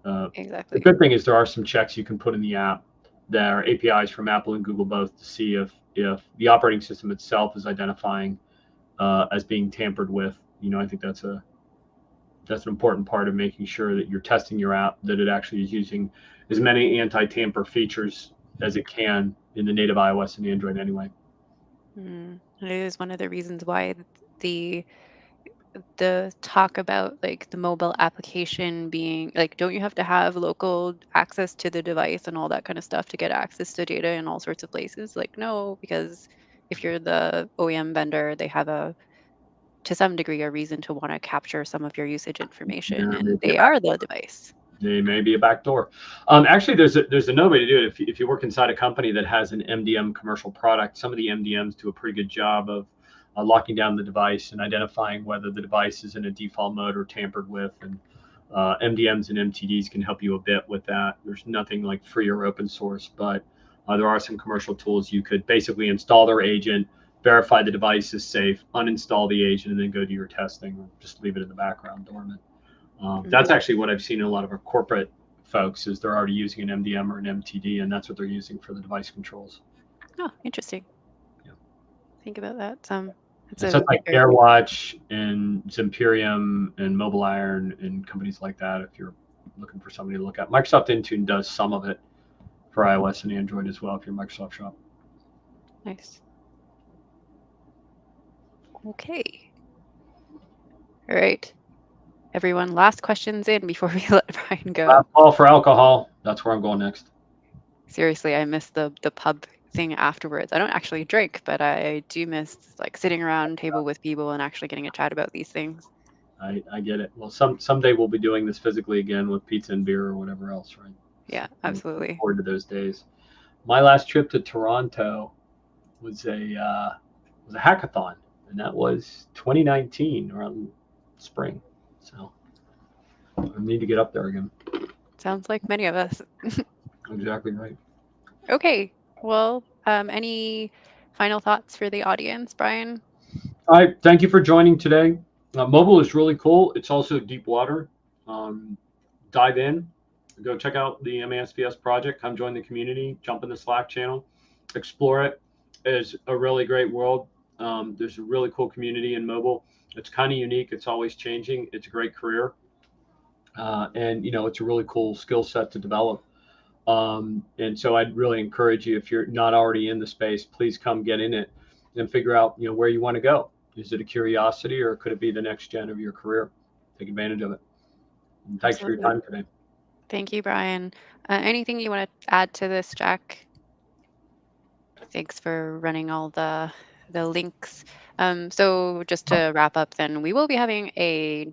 the Exactly. good thing is there are some checks you can put in the app. There are APIs from Apple and Google both to see if the operating system itself is identifying as being tampered with. I think that's an important part of making sure that you're testing your app, that it actually is using as many anti-tamper features as it can in the native iOS and Android anyway. It is one of the reasons why the the talk about like the mobile application being like, don't you have to have local access to the device and all that kind of stuff to get access to data in all sorts of places? Like, no, because if you're the OEM vendor, they have to some degree, a reason to want to capture some of your usage information, There may and be a they are the device. There may be a back door. Actually, there's another way to do it. If you work inside a company that has an MDM commercial product, some of the MDMs do a pretty good job of locking down the device and identifying whether the device is in a default mode or tampered with. And MDMs and MTDs can help you a bit with that. There's nothing like free or open source, but there are some commercial tools. You could basically install their agent, verify the device is safe, uninstall the agent, and then go do your testing, or just leave it in the background dormant. That's Mhm. actually what I've seen in a lot of our corporate folks is they're already using an MDM or an MTD, and that's what they're using for the device controls. Oh, interesting. Yeah. Think about that. It's And so a it's like very AirWatch and Zimperium and Mobile Iron and companies like that. If you're looking for somebody to look at, Microsoft Intune does some of it for iOS and Android as well. If you're a Microsoft shop. nice. Okay. All right. Everyone, last questions in before we let Brian go. Last call for alcohol. That's where I'm going next. Seriously, I miss the pub thing afterwards. I don't actually drink, but I do miss like sitting around table with people and actually getting a chat about these things. I get it. Well, someday we'll be doing this physically again with pizza and beer or whatever else, right? Yeah, So look absolutely. forward to those days. My last trip to Toronto was a hackathon, and that was 2019 around spring. So I need to get up there again. Sounds like many of us. Exactly right. Okay. Well, any final thoughts for the audience, Brian? All right. Thank you for joining today. Mobile is really cool. It's also deep water. Um, Dive in. Go check out the MASVS project. Come join the community. Jump in the Slack channel. Explore it. It's a really great world. There's a really cool community in mobile. It's kind of unique. It's always changing. It's a great career. And it's a really cool skill set to develop. And so I'd really encourage you, if you're not already in the space, please come get in it and figure out where you want to go. Is it a curiosity, or could it be the next gen of your career? Take advantage of it. And thanks for your Absolutely. time today. Thank you, Brian. Anything you want to add to this, Jack? Thanks for running all the links. So just to wrap up, then we will be having a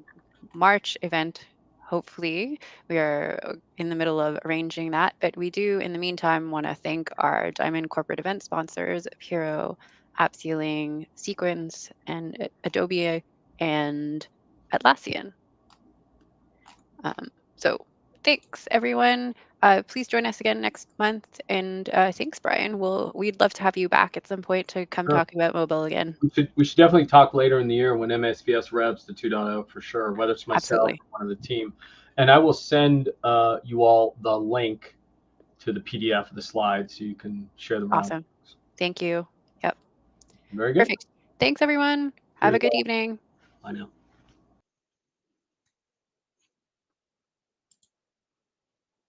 March event. Hopefully, we are in the middle of arranging that. But we do, in the meantime, want to thank our Diamond corporate event sponsors, Puro, AppSealing, Sequence, and Adobe, and Atlassian. So thanks, everyone. Please join us again next month. And thanks, Brian. We'd love to have you back at some point to come Sure. talk about mobile again. We should definitely talk later in the year when MSVS revs to 2.0 for sure, whether it's myself Absolutely. or one of the team. And I will send you all the link to the PDF of the slides so you can share them around. Awesome. Thank you. Yep. Very good. Perfect. Thanks, everyone. You Have as a good well. evening. I know.